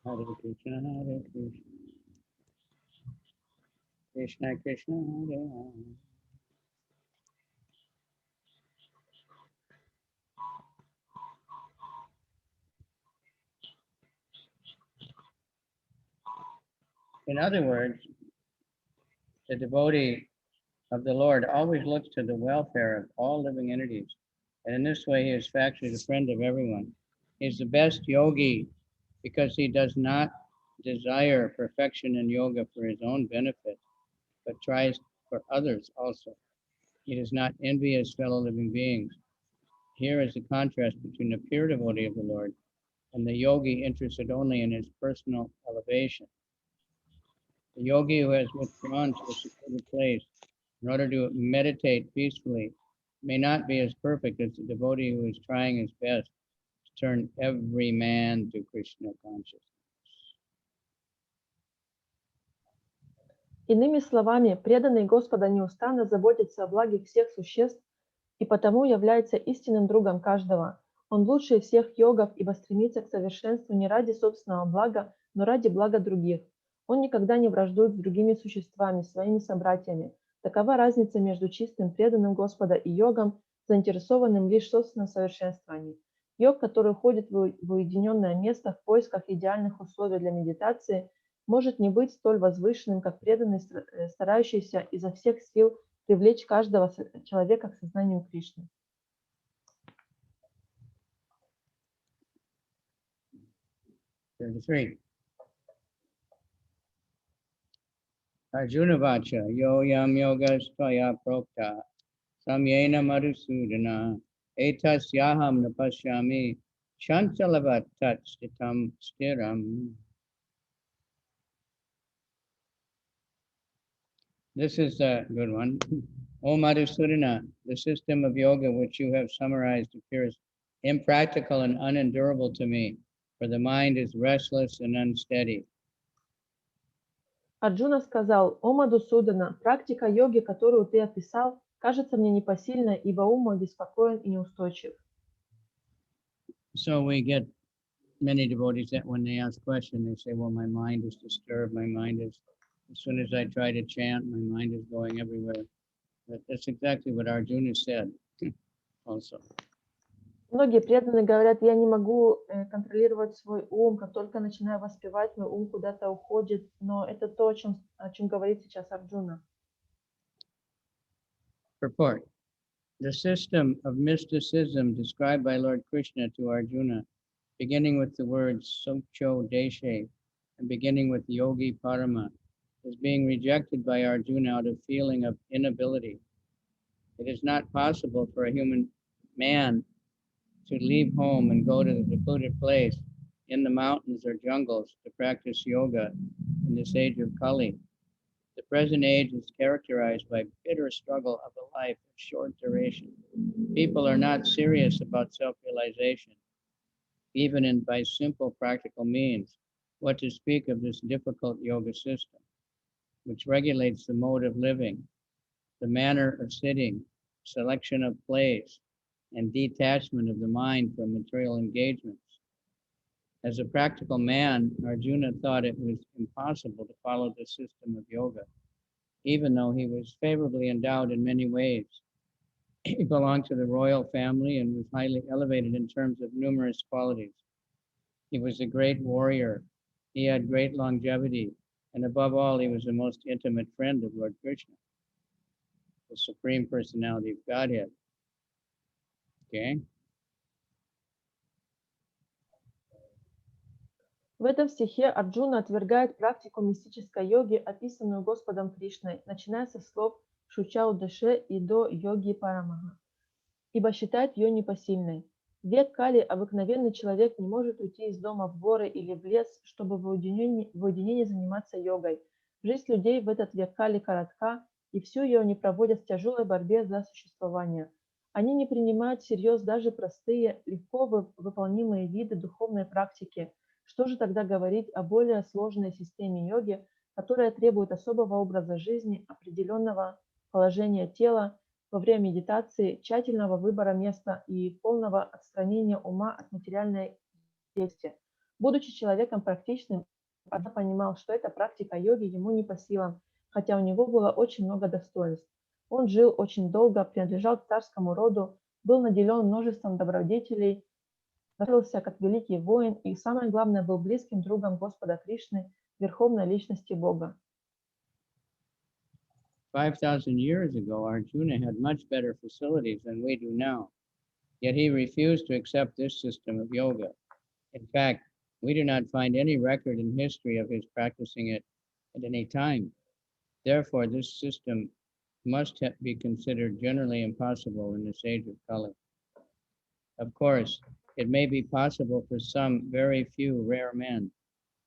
Hare Krishna, Krishna Krishna, Hare Hare. In other words, the devotee of the Lord always looks to the welfare of all living entities. And in this way, he is factually the friend of everyone. He is the best yogi because he does not desire perfection in yoga for his own benefit, but tries for others also. He does not envy his fellow living beings. Here is the contrast between the pure devotee of the Lord and the yogi interested only in his personal elevation. The yogi who has withdrawn to a secluded place in order to meditate peacefully may not be as perfect as the devotee who is trying his best to turn every man to Krishna consciousness. Иными словами, преданный Господа неустанно заботится о благе всех существ и потому является истинным другом каждого. Он лучший всех йогов, ибо стремится к совершенству не ради собственного блага, но ради блага других. Он никогда не враждует с другими существами, своими собратьями. Такова разница между чистым преданным Господа и йогом, заинтересованным лишь в собственном совершенствовании. Йог, который уходит в уединенное место в поисках идеальных условий для медитации, может не быть столь возвышенным, как преданный, старающийся изо всех сил привлечь каждого человека к сознанию Кришны. 33. Arjuna Vacha, Yo Yam Yogas Tvaya Prokta, Samyena Madhusudana, Etasyaham Napashyami, Chantalavat Tat Stitam Stiram. This is a good one. O Madhusudana, the system of yoga which you have summarized appears impractical and unendurable to me, for the mind is restless and unsteady. Арджуна сказал: «О Мадхусудана, практика йоги, которую ты описал, кажется мне непосильной, ибо ум мой беспокоен и неустойчив». So we get many devotees that when they ask questions, they say, well, my mind is disturbed, my mind is, as soon as I try to chant, my mind is going everywhere. But that's exactly what Arjuna said also. Многие преданные говорят: я не могу контролировать свой ум, как только начинаю воспевать, мой ум куда-то уходит. Но это то, о чем говорит сейчас Арджуна. Purport. The system of mysticism described by Lord Krishna to Arjuna, beginning with the words Sokcho Deshe and beginning with Yogi Parama, is being rejected by Arjuna out of feeling of inability. It is not possible for a human man to leave home and go to the secluded place in the mountains or jungles to practice yoga in this age of Kali. The present age is characterized by bitter struggle of a life of short duration. People are not serious about self-realization, even by simple practical means, what to speak of this difficult yoga system, which regulates the mode of living, the manner of sitting, selection of place, and detachment of the mind from material engagements. As a practical man, Arjuna thought it was impossible to follow the system of yoga, even though he was favorably endowed in many ways. He belonged to the royal family and was highly elevated in terms of numerous qualities. He was a great warrior. He had great longevity. And above all, he was the most intimate friend of Lord Krishna, the Supreme Personality of Godhead. Okay? В этом стихе Арджуна отвергает практику мистической йоги, описанную Господом Кришной, начиная со слов Шучау Деше и до йоги Парамаха, ибо считает ее непосильной. В век Кали обыкновенный человек не может уйти из дома в горы или в лес, чтобы в уединении заниматься йогой. Жизнь людей в этот век Кали коротка, и всю ее они проводят в тяжелой борьбе за существование. Они не принимают всерьез даже простые, легко выполнимые виды духовной практики. Что же тогда говорить о более сложной системе йоги, которая требует особого образа жизни, определенного положения тела во время медитации, тщательного выбора места и полного отстранения ума от материальной действия? Будучи человеком практичным, Арджуна понимал, что эта практика йоги ему не по силам, хотя у него было очень много достоинств. Он жил очень долго, принадлежал к царскому роду, был наделен множеством добродетелей, славился как великий воин и, самое главное, был близким другом Господа Кришны, верховной личности Бога. 5,000 years ago, Arjuna had much better facilities than we do now. Yet he refused to accept this system of yoga. In fact, we do not find any record in history of his practicing it at any time. Therefore, this system must be considered generally impossible in this age of Kali. Of course, it may be possible for some very few rare men,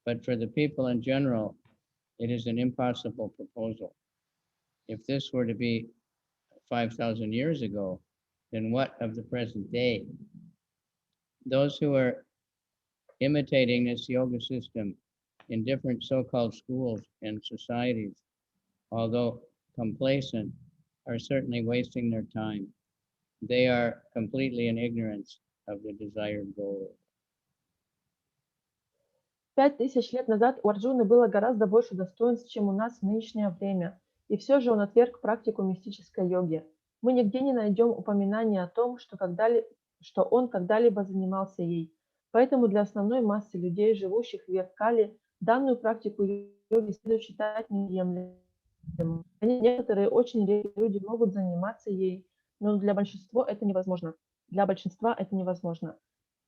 but for the people in general, it is an impossible proposal. If this were to be 5,000 years ago, then what of the present day? Those who are imitating this yoga system in different so-called schools and societies, although complacent, are certainly wasting their time. They are completely in ignorance of the desired goal. 5000 лет назад у Арджуны было гораздо больше достоинств, чем у нас в нынешнее время, и все же он отверг практику мистической йоги. Мы нигде не найдем упоминания о том, что он когда-либо занимался ей. Поэтому для основной массы людей, живущих в век Кали, данную практику йоги следует считать неприемлемой. Некоторые очень редкие люди могут заниматься ей, но для большинства это невозможно.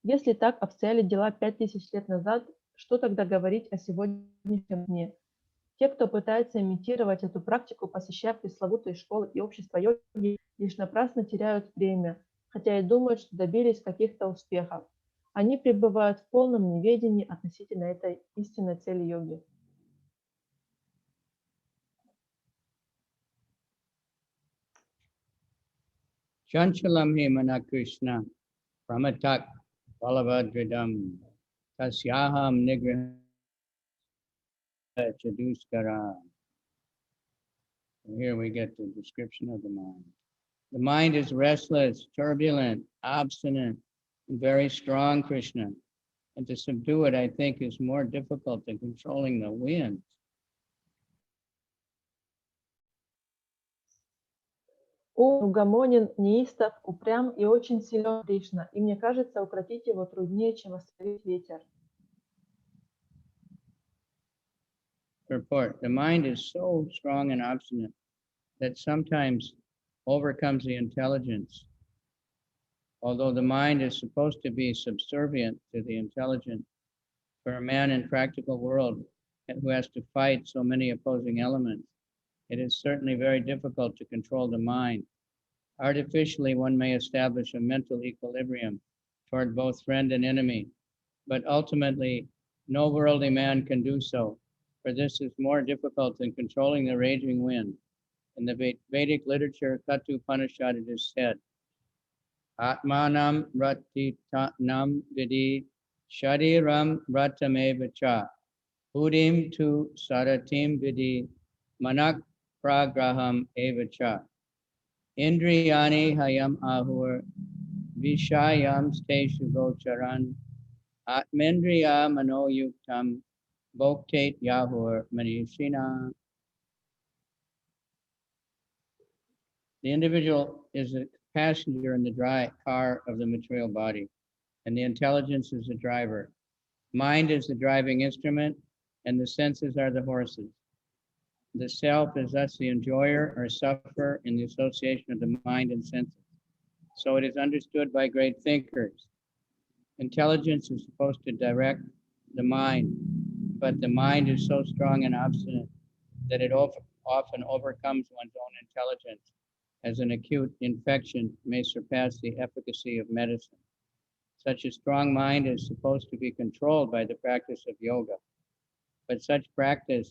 Если так обстояли дела 5000 лет назад, что тогда говорить о сегодняшнем дне? Те, кто пытается имитировать эту практику, посещая пресловутые школы и общества йоги, лишь напрасно теряют время, хотя и думают, что добились каких-то успехов. Они пребывают в полном неведении относительно этой истинной цели йоги. Chanchalam hi mana Krishna pramatak balavadridam tasyaham nigraha chaduskara. Here we get the description of the mind. The mind is restless, turbulent, obstinate, and very strong, Krishna. And to subdue it, I think, is more difficult than controlling the winds. Ум угомонен, неистов, упрям и очень силен Кришна, и мне кажется, укротить его труднее, чем остановить ветер. Purport: the mind is so strong and obstinate that sometimes overcomes the intelligence. Although the mind is supposed to be subservient to the intelligence, for a man in practical world who has to fight so many opposing elements, it is certainly very difficult to control the mind. Artificially, one may establish a mental equilibrium toward both friend and enemy, but ultimately, no worldly man can do so, for this is more difficult than controlling the raging wind. In the Vedic literature, Katu Upanishad, it is said, Atmanam ratitanam vidi shariram ratamevacha udim tu saratim vidi manak pragraham evacha indriyani hayam ahur vishayam steshu gocharan atmendriya manoyuktam bhoktet yahur manishina. The individual is a passenger in the car of the material body, and the intelligence is the driver. Mind is the driving instrument, and the senses are the horses. The self is thus the enjoyer or sufferer in the association of the mind and senses. So it is understood by great thinkers. Intelligence is supposed to direct the mind, but the mind is so strong and obstinate that it often overcomes one's own intelligence, as an acute infection may surpass the efficacy of medicine. Such a strong mind is supposed to be controlled by the practice of yoga, but such practice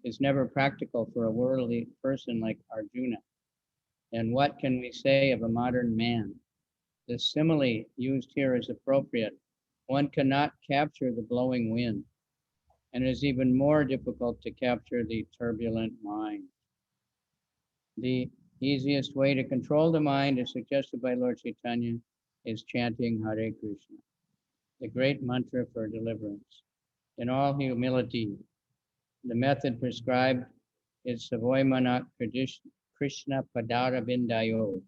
is never practical for a worldly person like Arjuna. And what can we say of a modern man? The simile used here is appropriate. One cannot capture the blowing wind, and it is even more difficult to capture the turbulent mind. The easiest way to control the mind, as suggested by Lord Chaitanya, is chanting Hare Krishna. the great mantra for deliverance. In all humility, the method prescribed is Savoimana Krishna Padara Bindayo.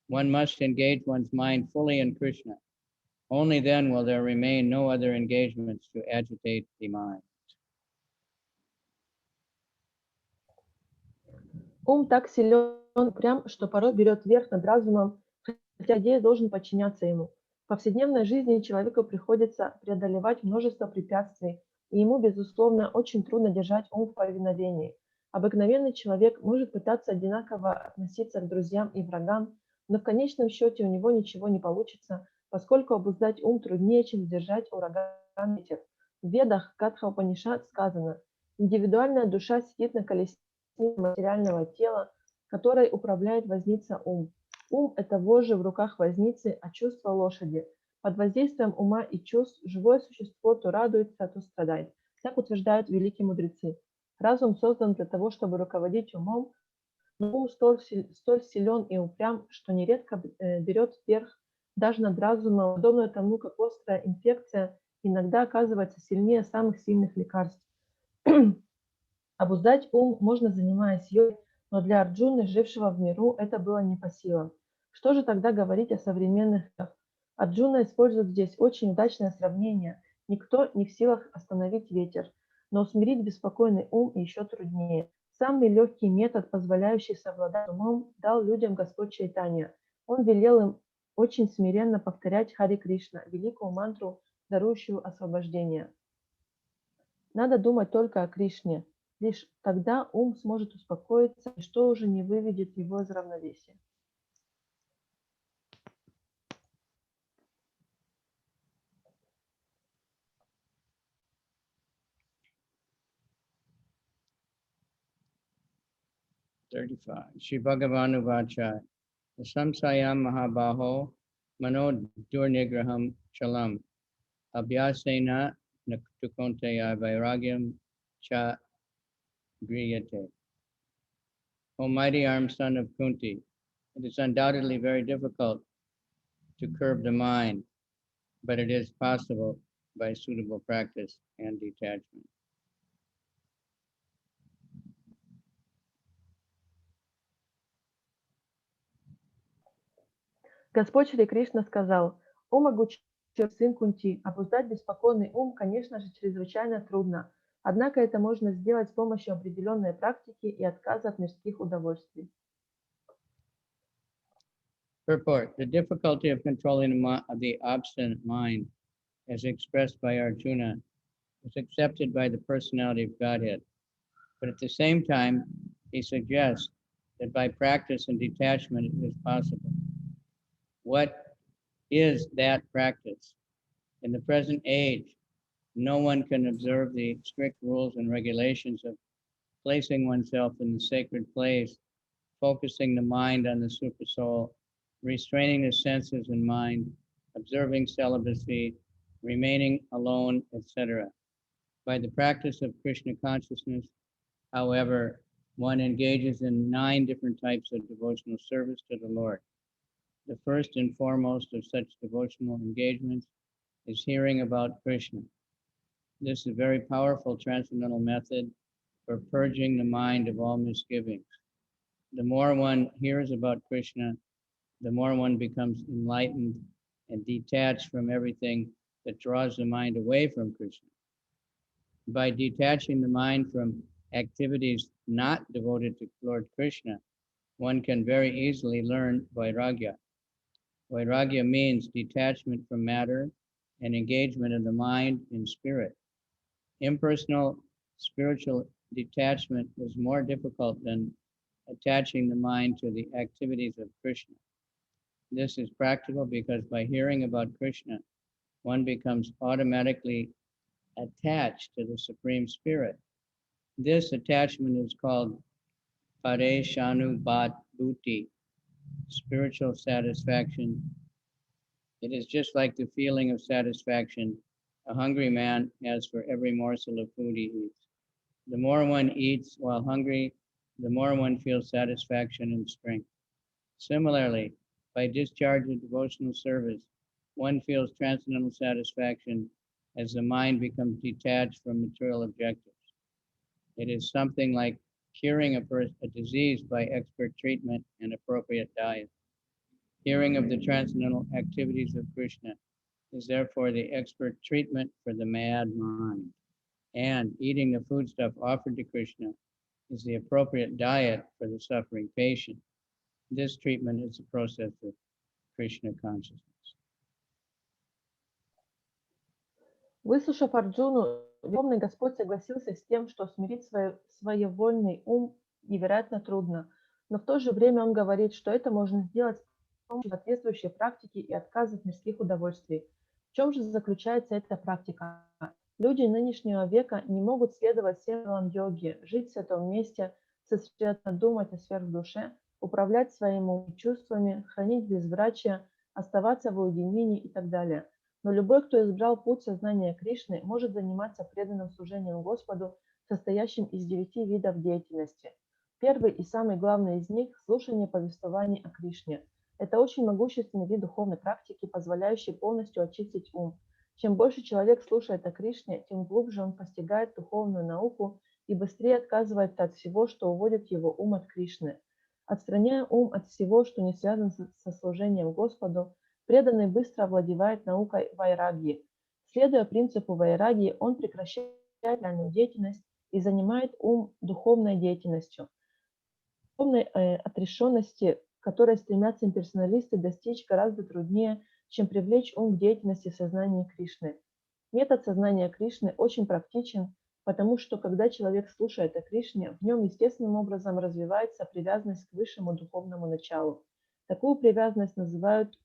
One must engage one's mind fully in Krishna. Only then will there remain no other engagements to agitate the mind. Ум так силен и упрям, что порой берет верх над разумом, хотя идея должен подчиняться ему. В повседневной жизни человеку приходится преодолевать множество препятствий, и ему, безусловно, очень трудно держать ум в повиновении. Обыкновенный человек может пытаться одинаково относиться к друзьям и врагам, но в конечном счете у него ничего не получится, поскольку обуздать ум труднее, чем сдержать ураганный ветер. В Ведах Катха-Упанишад сказано: индивидуальная душа сидит на колесе материального тела, которой управляет возница ум. Ум – это вожжи в руках возницы, а чувства – лошади. Под воздействием ума и чувств живое существо то радуется, то страдает. Так утверждают великие мудрецы. Разум создан для того, чтобы руководить умом, но ум столь силен и упрям, что нередко берет вверх даже над разумом, подобно тому, как острая инфекция иногда оказывается сильнее самых сильных лекарств. Обуздать ум можно, занимаясь йогой, но для Арджуны, жившего в миру, это было не по силам. Что же тогда говорить о современных йогах? Арджуна использует здесь очень удачное сравнение. Никто не в силах остановить ветер, но усмирить беспокойный ум еще труднее. Самый легкий метод, позволяющий совладать умом, дал людям Господь Чайтанья. Он велел им очень смиренно повторять Хари Кришна, великую мантру, дарующую освобождение. Надо думать только о Кришне. Лишь тогда ум сможет успокоиться, и что уже не выведет его из равновесия. Shri Bhagavan Uvacha Samsayam Mahabaho Mano Durnigraham Chalam Abhyasena Naktukontaya Vairagyam Cha Griyate. O mighty armed son of Kunti, it is undoubtedly very difficult to curb the mind, but it is possible by suitable practice and detachment. Господь Шри Кришна сказал: «О могучий сын Кунти, обуздать беспокойный ум, конечно же, чрезвычайно трудно, однако это можно сделать с помощью определенной практики и отказа от мирских удовольствий». Purport: the difficulty of controlling the obstinate mind, as expressed by Arjuna, is accepted by the personality of Godhead. But at the same time, he suggests that by practice and detachment it is possible. What is that practice? In the present age, no one can observe the strict rules and regulations of placing oneself in the sacred place, focusing the mind on the supersoul, restraining the senses and mind, observing celibacy, remaining alone, etc. By the practice of Krishna consciousness, however, one engages in 9 different types of devotional service to the Lord. The first and foremost of such devotional engagements is hearing about Krishna. This is a very powerful transcendental method for purging the mind of all misgivings. The more one hears about Krishna, the more one becomes enlightened and detached from everything that draws the mind away from Krishna. By detaching the mind from activities not devoted to Lord Krishna, one can very easily learn Vairagya. Vairagya means detachment from matter and engagement of the mind in spirit. Impersonal spiritual detachment is more difficult than attaching the mind to the activities of Krishna. This is practical because by hearing about Krishna, one becomes automatically attached to the Supreme Spirit. This attachment is called Pareshanubhat-bhuti, spiritual satisfaction. It is just like the feeling of satisfaction a hungry man has for every morsel of food he eats. The more one eats while hungry, the more one feels satisfaction and strength. Similarly, by discharge of devotional service, one feels transcendental satisfaction as the mind becomes detached from material objectives. It is something like curing a disease by expert treatment and appropriate diet. Hearing of the transcendental activities of Krishna is therefore the expert treatment for the mad mind. And eating the foodstuff offered to Krishna is the appropriate diet for the suffering patient. This treatment is the process of Krishna consciousness. Выслушав Арджуну, Верховный Господь согласился с тем, что смирить своевольный ум невероятно трудно, но в то же время он говорит, что это можно сделать с помощью соответствующей практики и отказа от мирских удовольствий. В чем же заключается эта практика? Люди нынешнего века не могут следовать всем правилам йоги, жить в святом месте, сосредоточенно думать о сверхдуше, управлять своими чувствами, хранить безбрачие, оставаться в уединении и так далее. Но любой, кто избрал путь сознания Кришны, может заниматься преданным служением Господу, состоящим из 9 видов деятельности. Первый и самый главный из них – слушание повествований о Кришне. Это очень могущественный вид духовной практики, позволяющий полностью очистить ум. Чем больше человек слушает о Кришне, тем глубже он постигает духовную науку и быстрее отказывается от всего, что уводит его ум от Кришны. Отстраняя ум от всего, что не связано со служением Господу, преданный быстро овладевает наукой вайрагьи. Следуя принципу вайрагьи, он прекращает реальную деятельность и занимает ум духовной деятельностью. Духовной отрешенности, к которой стремятся имперсоналисты, достичь гораздо труднее, чем привлечь ум к деятельности в сознании Кришны. Метод сознания Кришны очень практичен, потому что, когда человек слушает о Кришне, в нем естественным образом развивается привязанность к высшему духовному началу. Такую привязанность называют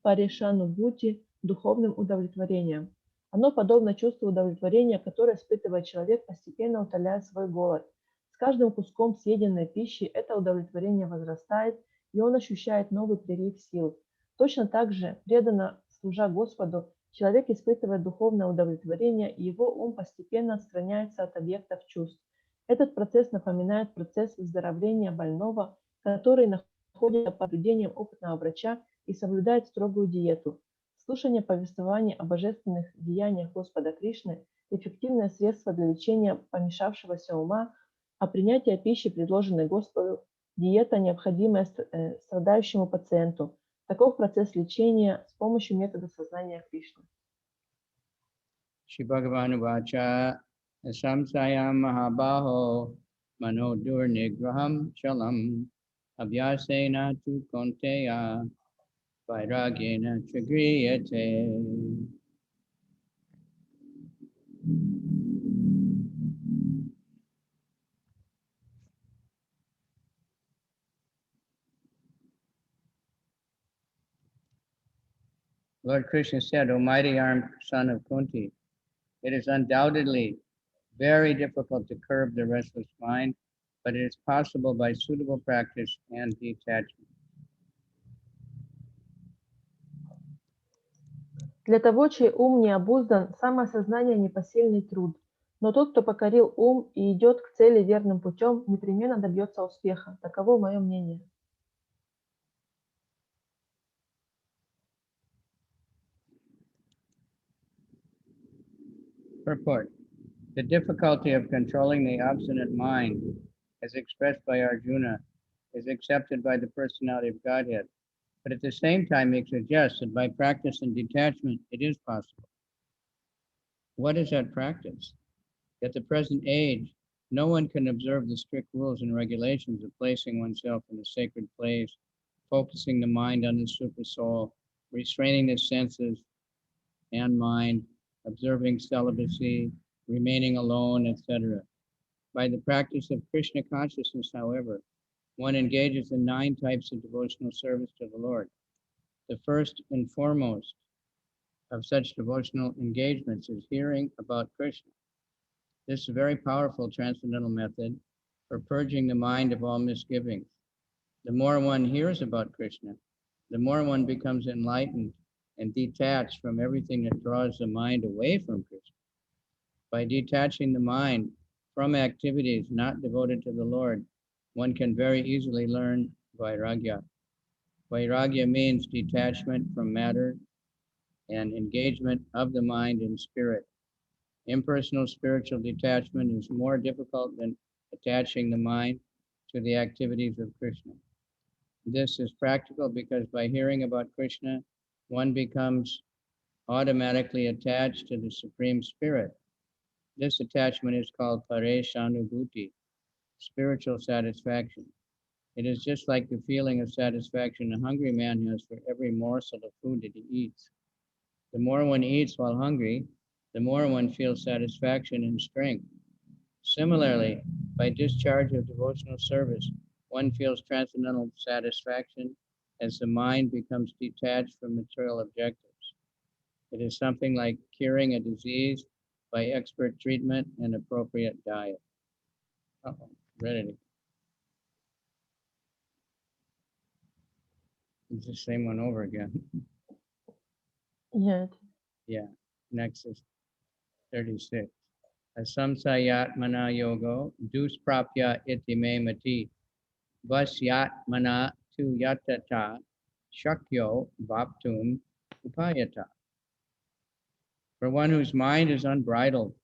паришанубхути, духовным удовлетворением. Оно подобно чувству удовлетворения, которое испытывает человек, постепенно утоляя свой голод. С каждым куском съеденной пищи это удовлетворение возрастает, и он ощущает новый прилив сил. Точно так же, преданно служа Господу, человек испытывает духовное удовлетворение, и его ум постепенно отстраняется от объектов чувств. Этот процесс напоминает процесс выздоровления больного, который находится под наблюдением опытного врача и соблюдает строгую диету. Слушание повествований о божественных деяниях Господа Кришны – эффективное средство для лечения помешавшегося ума, а принятие пищи, предложенной Господу, диета, необходимая страдающему пациенту. Таков процесс лечения с помощью метода сознания Кришны. Shri Bhagavan Vacha Samsayam Mahabaho Manodur Nigraham Chalam Abhyasena Tu Konteya Vairagena Chagriyate. Lord Krishna said, O mighty armed son of Kunti, it is undoubtedly very difficult to curb the restless mind, but it is possible by suitable practice and detachment. Для того, чей ум не обуздан, самоосознание – непосильный труд. Но тот, кто покорил ум и идет к цели верным путем, непременно добьется успеха. Таково мое мнение. Purport. The difficulty of controlling the obstinate mind, as expressed by Arjuna, is accepted by the personality of Godhead, but at the same time it suggests that by practice and detachment it is possible. What is that practice? At the present age, no one can observe the strict rules and regulations of placing oneself in a sacred place, focusing the mind on the super soul, restraining the senses and mind, observing celibacy, remaining alone, etc. By the practice of Krishna consciousness, however, one engages in 9 types of devotional service to the Lord. The first and foremost of such devotional engagements is hearing about Krishna. This is a very powerful transcendental method for purging the mind of all misgivings. The more one hears about Krishna, the more one becomes enlightened and detached from everything that draws the mind away from Krishna. By detaching the mind from activities not devoted to the Lord, one can very easily learn vairagya. Vairagya means detachment from matter and engagement of the mind and spirit. Impersonal spiritual detachment is more difficult than attaching the mind to the activities of Krishna. This is practical because by hearing about Krishna, one becomes automatically attached to the Supreme Spirit. This attachment is called pareshanubhuti, spiritual satisfaction. It is just like the feeling of satisfaction a hungry man has for every morsel of food that he eats. The more one eats while hungry, the more one feels satisfaction and strength. Similarly, by discharge of devotional service, one feels transcendental satisfaction as the mind becomes detached from material objectives. It is something like curing a disease by expert treatment and appropriate diet. Read it. It's the same one over again. Yeah. Yeah. Next is 36. Asamsayatmana yogo dusprapya iti me mati vasyatmana tu yatata shakyo vaptum upayata. For one whose mind is unbridled,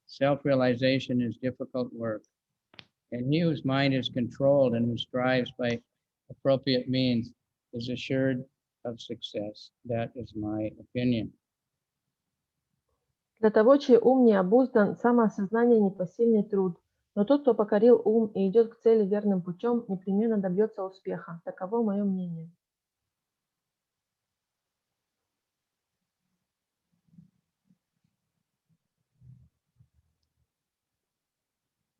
self-realization is difficult work. And he whose mind is controlled and who strives by appropriate means is assured of success. That is my opinion. Для того, чей ум не обуздан, самоосознание непосильный труд. Но тот, кто покорил ум и идет к цели верным путем, непременно добьется успеха. Таково мое мнение.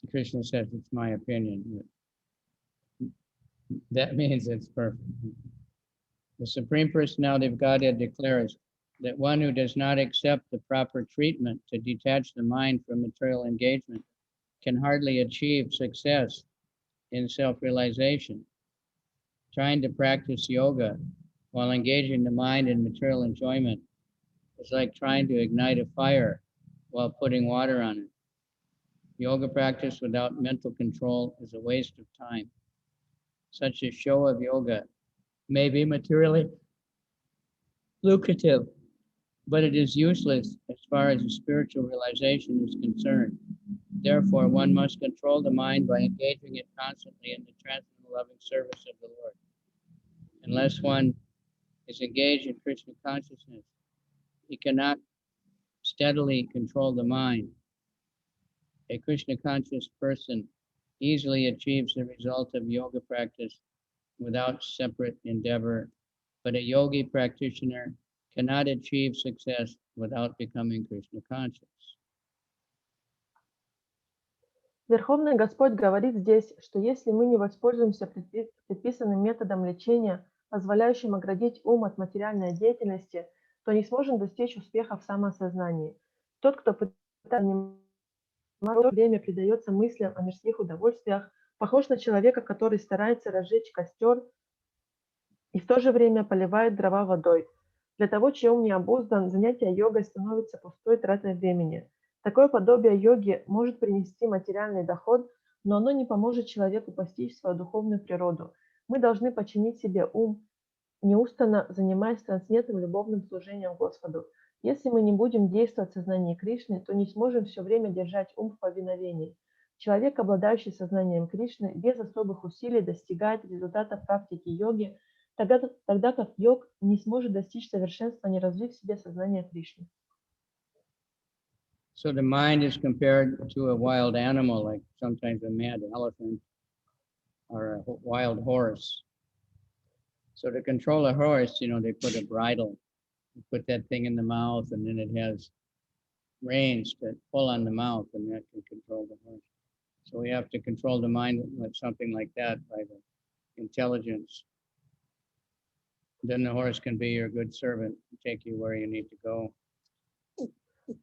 Krishna says it's my opinion. That means it's perfect. The Supreme Personality of Godhead declares that one who does not accept the proper treatment to detach the mind from material engagement can hardly achieve success in self-realization. Trying to practice yoga while engaging the mind in material enjoyment is like trying to ignite a fire while putting water on it. Yoga practice without mental control is a waste of time. Such a show of yoga may be materially lucrative, but it is useless as far as the spiritual realization is concerned. Therefore, one must control the mind by engaging it constantly in the transcendental loving service of the Lord. Unless one is engaged in Krishna consciousness, he cannot steadily control the mind. A Krishna conscious person easily achieves the result of yoga practice without separate endeavor, but a yogi practitioner cannot achieve success without becoming Krishna conscious. Верховный Господь говорит здесь, что если мы не воспользуемся предписанным методом лечения, позволяющим оградить ум от материальной деятельности, то не сможем достичь успеха в самоосознании. Тот, кто пытается время предается мыслям о мирских удовольствиях, похож на человека, который старается разжечь костер и в то же время поливает дрова водой. Для того, чей ум не обуздан, занятие йогой становится пустой тратой времени. Такое подобие йоги может принести материальный доход, но оно не поможет человеку постичь свою духовную природу. Мы должны подчинить себе ум, неустанно занимаясь трансцендентным любовным служением Господу. Если мы не будем действовать в сознании Кришны, то не сможем все время держать ум в повиновении. Человек, обладающий сознанием Кришны, без особых усилий достигает результата практики йоги, тогда как йог не сможет достичь совершенства, не развив в себе сознание Кришны. So the mind is compared to a wild animal, like sometimes a mad elephant or a wild horse. So to control a horse, they put a bridle, you put that thing in the mouth, and then it has reins to pull on the mouth, and that can control the horse. So we have to control the mind with something like that by the intelligence. Then the horse can be your good servant, take you where you need to go.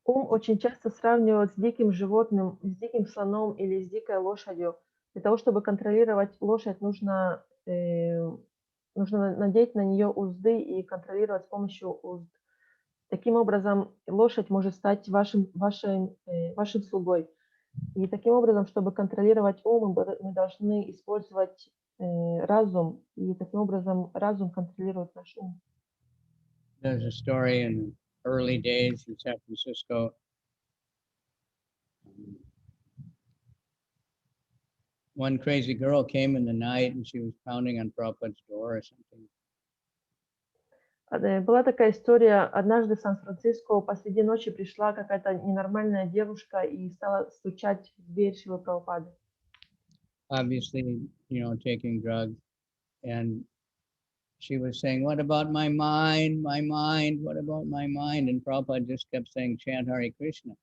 Ум очень часто сравнивают с диким животным, с диким слоном или с дикой лошадью. Для того, чтобы контролировать лошадь, нужно надеть на нее узды и контролировать с помощью узд. Таким образом, лошадь может стать вашим слугой. И таким образом, чтобы контролировать ум, мы должны использовать разум. И таким образом разум контролирует наш ум. There's a story in early days in San Francisco. One crazy girl came in the night and she was pounding on Prabhupada's door or something. Была такая история. Однажды в Сан-Франциско посреди ночи пришла какая-то ненормальная девушка и стала стучать в дверь Шрилы Прабхупады. Obviously, taking drugs. And she was saying, what about my mind, what about my mind? And Prabhupada just kept saying, chant Hare Krishna.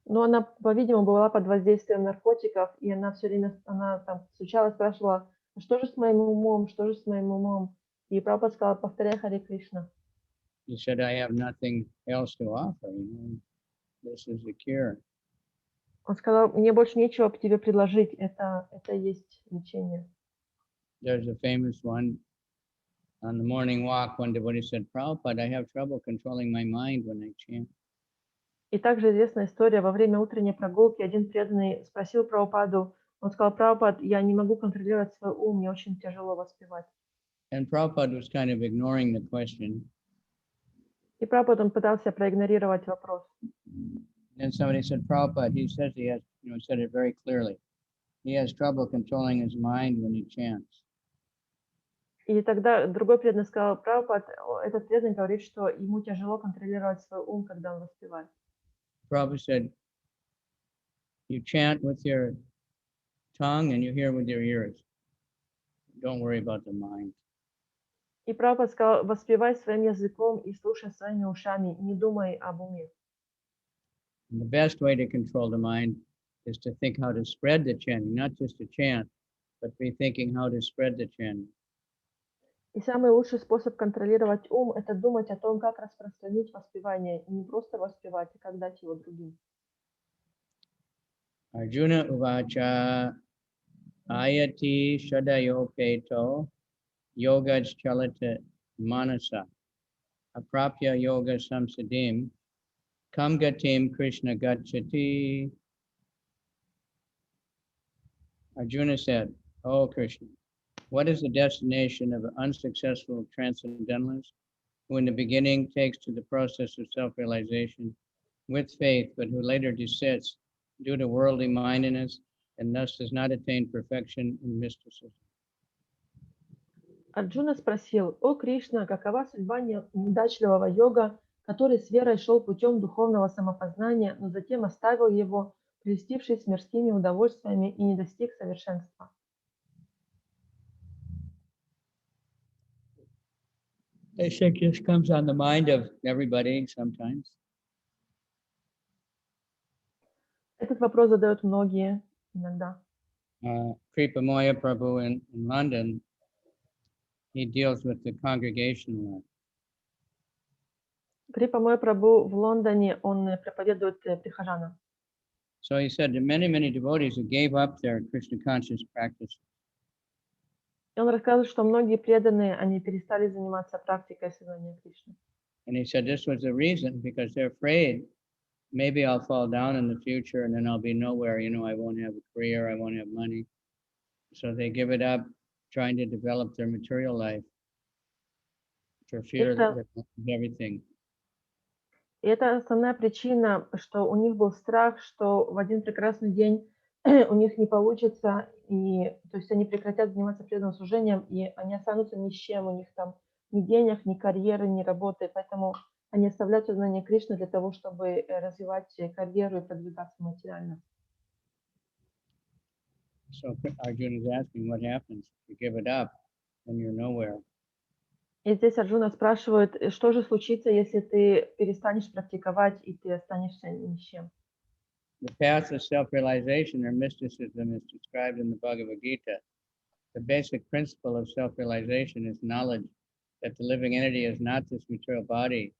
Но она, по-видимому, была под воздействием наркотиков, и она все время, она там стучала, спрашивала, что же с моим умом, что же с моим умом? И Прабхупада сказала, повторяй Харе Кришна. He said, I have nothing else to offer, this is the cure. Он сказал, мне больше нечего тебе предложить, это и есть лечение. There's a famous one. On the morning walk, one devotee said, Prabhupada, I have trouble controlling my mind when I chant. И также известная история, во время утренней прогулки один преданный спросил Прабхупаду, он сказал, Прабхупад, я не могу контролировать свой ум, мне очень тяжело воспевать. And Prabhupada was kind of ignoring the question. И Прабхупад, он пытался проигнорировать вопрос. And somebody said, Prabhupada, he says he has, said it very clearly. He has trouble controlling his mind when he chants. И тогда другой преданный сказал, Прабхупад, этот преданный говорит, что ему тяжело контролировать свой ум, когда он воспевает. Prabhupada said, you chant with your tongue and you hear with your ears. Don't worry about the mind. И Прабхупад сказал, воспевай своим языком и слушай своими ушами, не думай об уме. And the best way to control the mind is to think how to spread the chanting, not just to chant, but be thinking how to spread the chanting. И самый лучший способ контролировать ум – это думать о том, как распространить воспевание, и не просто воспевать, а как дать его другим. Arjuna uvacha ayati shadayopeto yogaj chalata manasa aprapya yoga samsidim kam gatim Krishna gachati. Arjuna said, "Oh Krishna, what is the destination of an unsuccessful transcendentalist who in the beginning takes to the process of self-realization with faith, but who later desists due to worldly mindedness and thus does not attain perfection in mysticism?" Арджуна спросил, «О Кришна, какова судьба неудачливого йога, который с верой шел путем духовного самопознания, но затем оставил его, прельстившись мирскими удовольствиями и не достиг совершенства?» I think this comes on the mind of everybody sometimes. Этот вопрос задают многие иногда. Kripamoya Prabhu in London, he deals with the congregational life. Крипа Мой Прабху в Лондоне, он проповедует прихожанам. So he said that many devotees who gave up their Krishna conscious practice. И он рассказывает, что многие преданные, они перестали заниматься практикой сознания Кришны. And he said this was the reason, because they're afraid maybe I'll fall down in the future and then I'll be nowhere, I won't have a career, I won't have money. So they give it up, trying to develop their material life for fear of everything. И это основная причина, что у них был страх, что в один прекрасный день у них не получится, и то есть они прекратят заниматься преданным служением, и они останутся ни с чем, у них там ни денег, ни карьеры, ни работы, поэтому они оставляют сознание Кришны для того, чтобы развивать карьеру и продвигаться материально. So Arjuna is asking, what happens if you give it up when you're nowhere? И здесь Арджуна спрашивает, что же случится, если ты перестанешь практиковать и ты останешься ни с чем. The path of self-realization or mysticism is described in the Bhagavad-gita. The basic principle of self-realization is knowledge that the living entity is not this material body,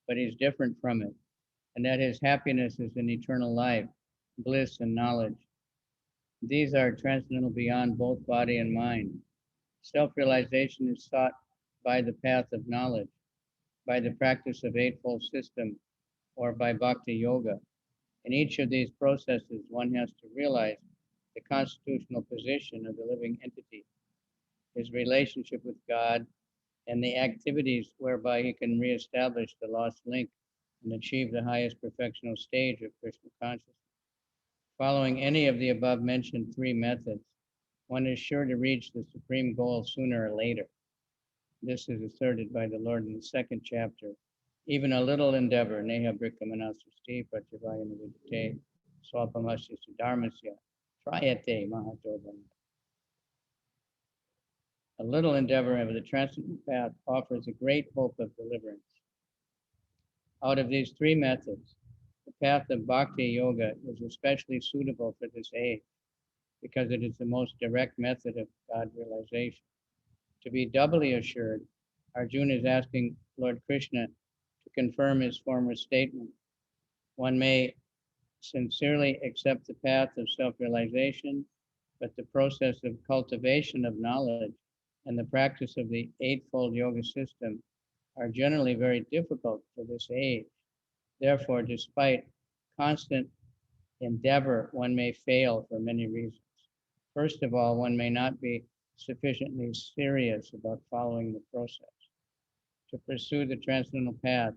but is different from it, and that his happiness is an eternal life, bliss and knowledge. These are transcendental beyond both body and mind. Self-realization is sought by the path of knowledge, by the practice of Eightfold System, or by Bhakti Yoga. In each of these processes, one has to realize the constitutional position of the living entity, his relationship with God, and the activities whereby he can reestablish the lost link and achieve the highest perfectional stage of Krishna consciousness. Following any of the above mentioned three methods, one is sure to reach the supreme goal sooner or later. This is asserted by the Lord in the second chapter. Even a little endeavor, neha brikkamanasasti pratyavayana vidite swapamasya dharmasya trayate mahatobam. A little endeavor of the transcendental path offers a great hope of deliverance. Out of these three methods, the path of Bhakti Yoga is especially suitable for this age because it is the most direct method of God realization. To be doubly assured, Arjuna is asking Lord Krishna to confirm his former statement. One may sincerely accept the path of self-realization, but the process of cultivation of knowledge and the practice of the eightfold yoga system are generally very difficult for this age. Therefore, despite constant endeavor, one may fail for many reasons. First of all, one may not be sufficiently serious about following the process. To pursue the transcendental path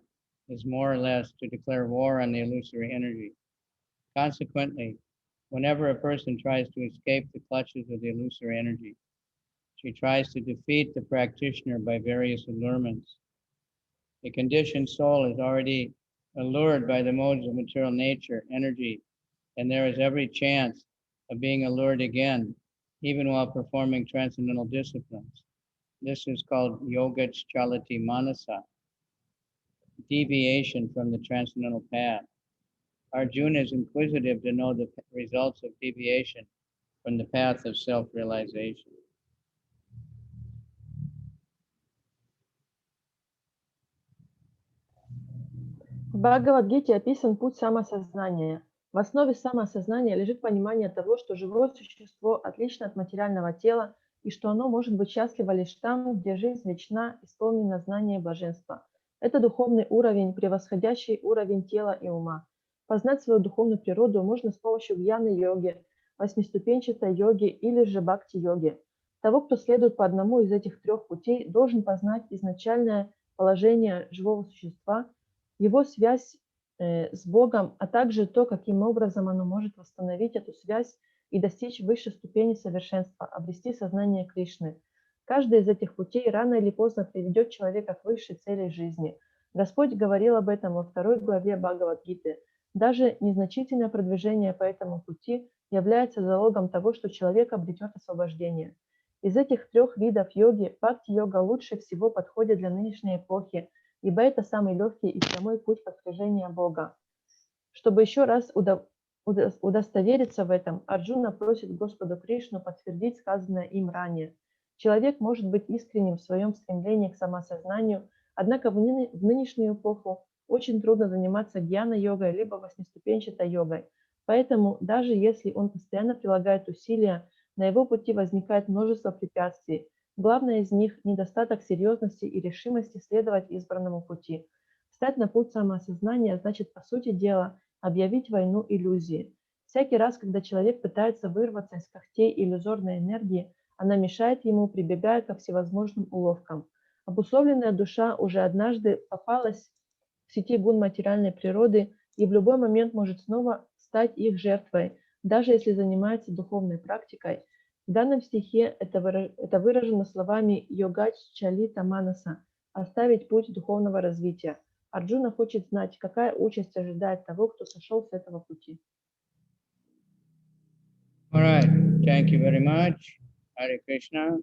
is more or less to declare war on the illusory energy. Consequently, whenever a person tries to escape the clutches of the illusory energy, she tries to defeat the practitioner by various allurements. The conditioned soul is already allured by the modes of material nature, energy, and there is every chance of being allured again, even while performing transcendental disciplines. This is called yoga chalati manasa, deviation from the transcendental path. Arjuna is inquisitive to know the results of deviation from the path of self-realization. В Бхагавад-гите описан путь самоосознания. В основе самоосознания лежит понимание того, что живое существо отлично от материального тела и что оно может быть счастливо лишь там, где жизнь вечна, исполнена знания и блаженства. Это духовный уровень, превосходящий уровень тела и ума. Познать свою духовную природу можно с помощью Дhyана-йоги, восьмиступенчатой йоги или же бхакти-йоги. Того, кто следует по одному из этих трех путей, должен познать изначальное положение живого существа, его связь с Богом, а также то, каким образом оно может восстановить эту связь и достичь высшей ступени совершенства, обрести сознание Кришны. Каждый из этих путей рано или поздно приведет человека к высшей цели жизни. Господь говорил об этом во 2 главе Бхагавад-гиты. Даже незначительное продвижение по этому пути является залогом того, что человек обретет освобождение. Из этих трех видов йоги бхакти-йога лучше всего подходит для нынешней эпохи, ибо это самый легкий и прямой путь постижения Бога. Чтобы еще раз удостовериться в этом, Арджуна просит Господа Кришну подтвердить сказанное им ранее. Человек может быть искренним в своем стремлении к самоосознанию, однако в нынешнюю эпоху очень трудно заниматься Дhyана-йогой либо восьмиступенчатой йогой. Поэтому даже если он постоянно прилагает усилия, на его пути возникает множество препятствий. Главное из них – недостаток серьезности и решимости следовать избранному пути. Встать на путь самоосознания значит, по сути дела, объявить войну иллюзии. Всякий раз, когда человек пытается вырваться из когтей иллюзорной энергии, она мешает ему, прибегая ко всевозможным уловкам. Обусловленная душа уже однажды попалась в сети гун материальной природы и в любой момент может снова стать их жертвой, даже если занимается духовной практикой. В данном стихе это выражено словами «йогач чалита манаса» – «оставить путь духовного развития». Арджуна хочет знать, какая участь ожидает того, кто сошел с этого пути. All right, thank you very much. Hare Krishna.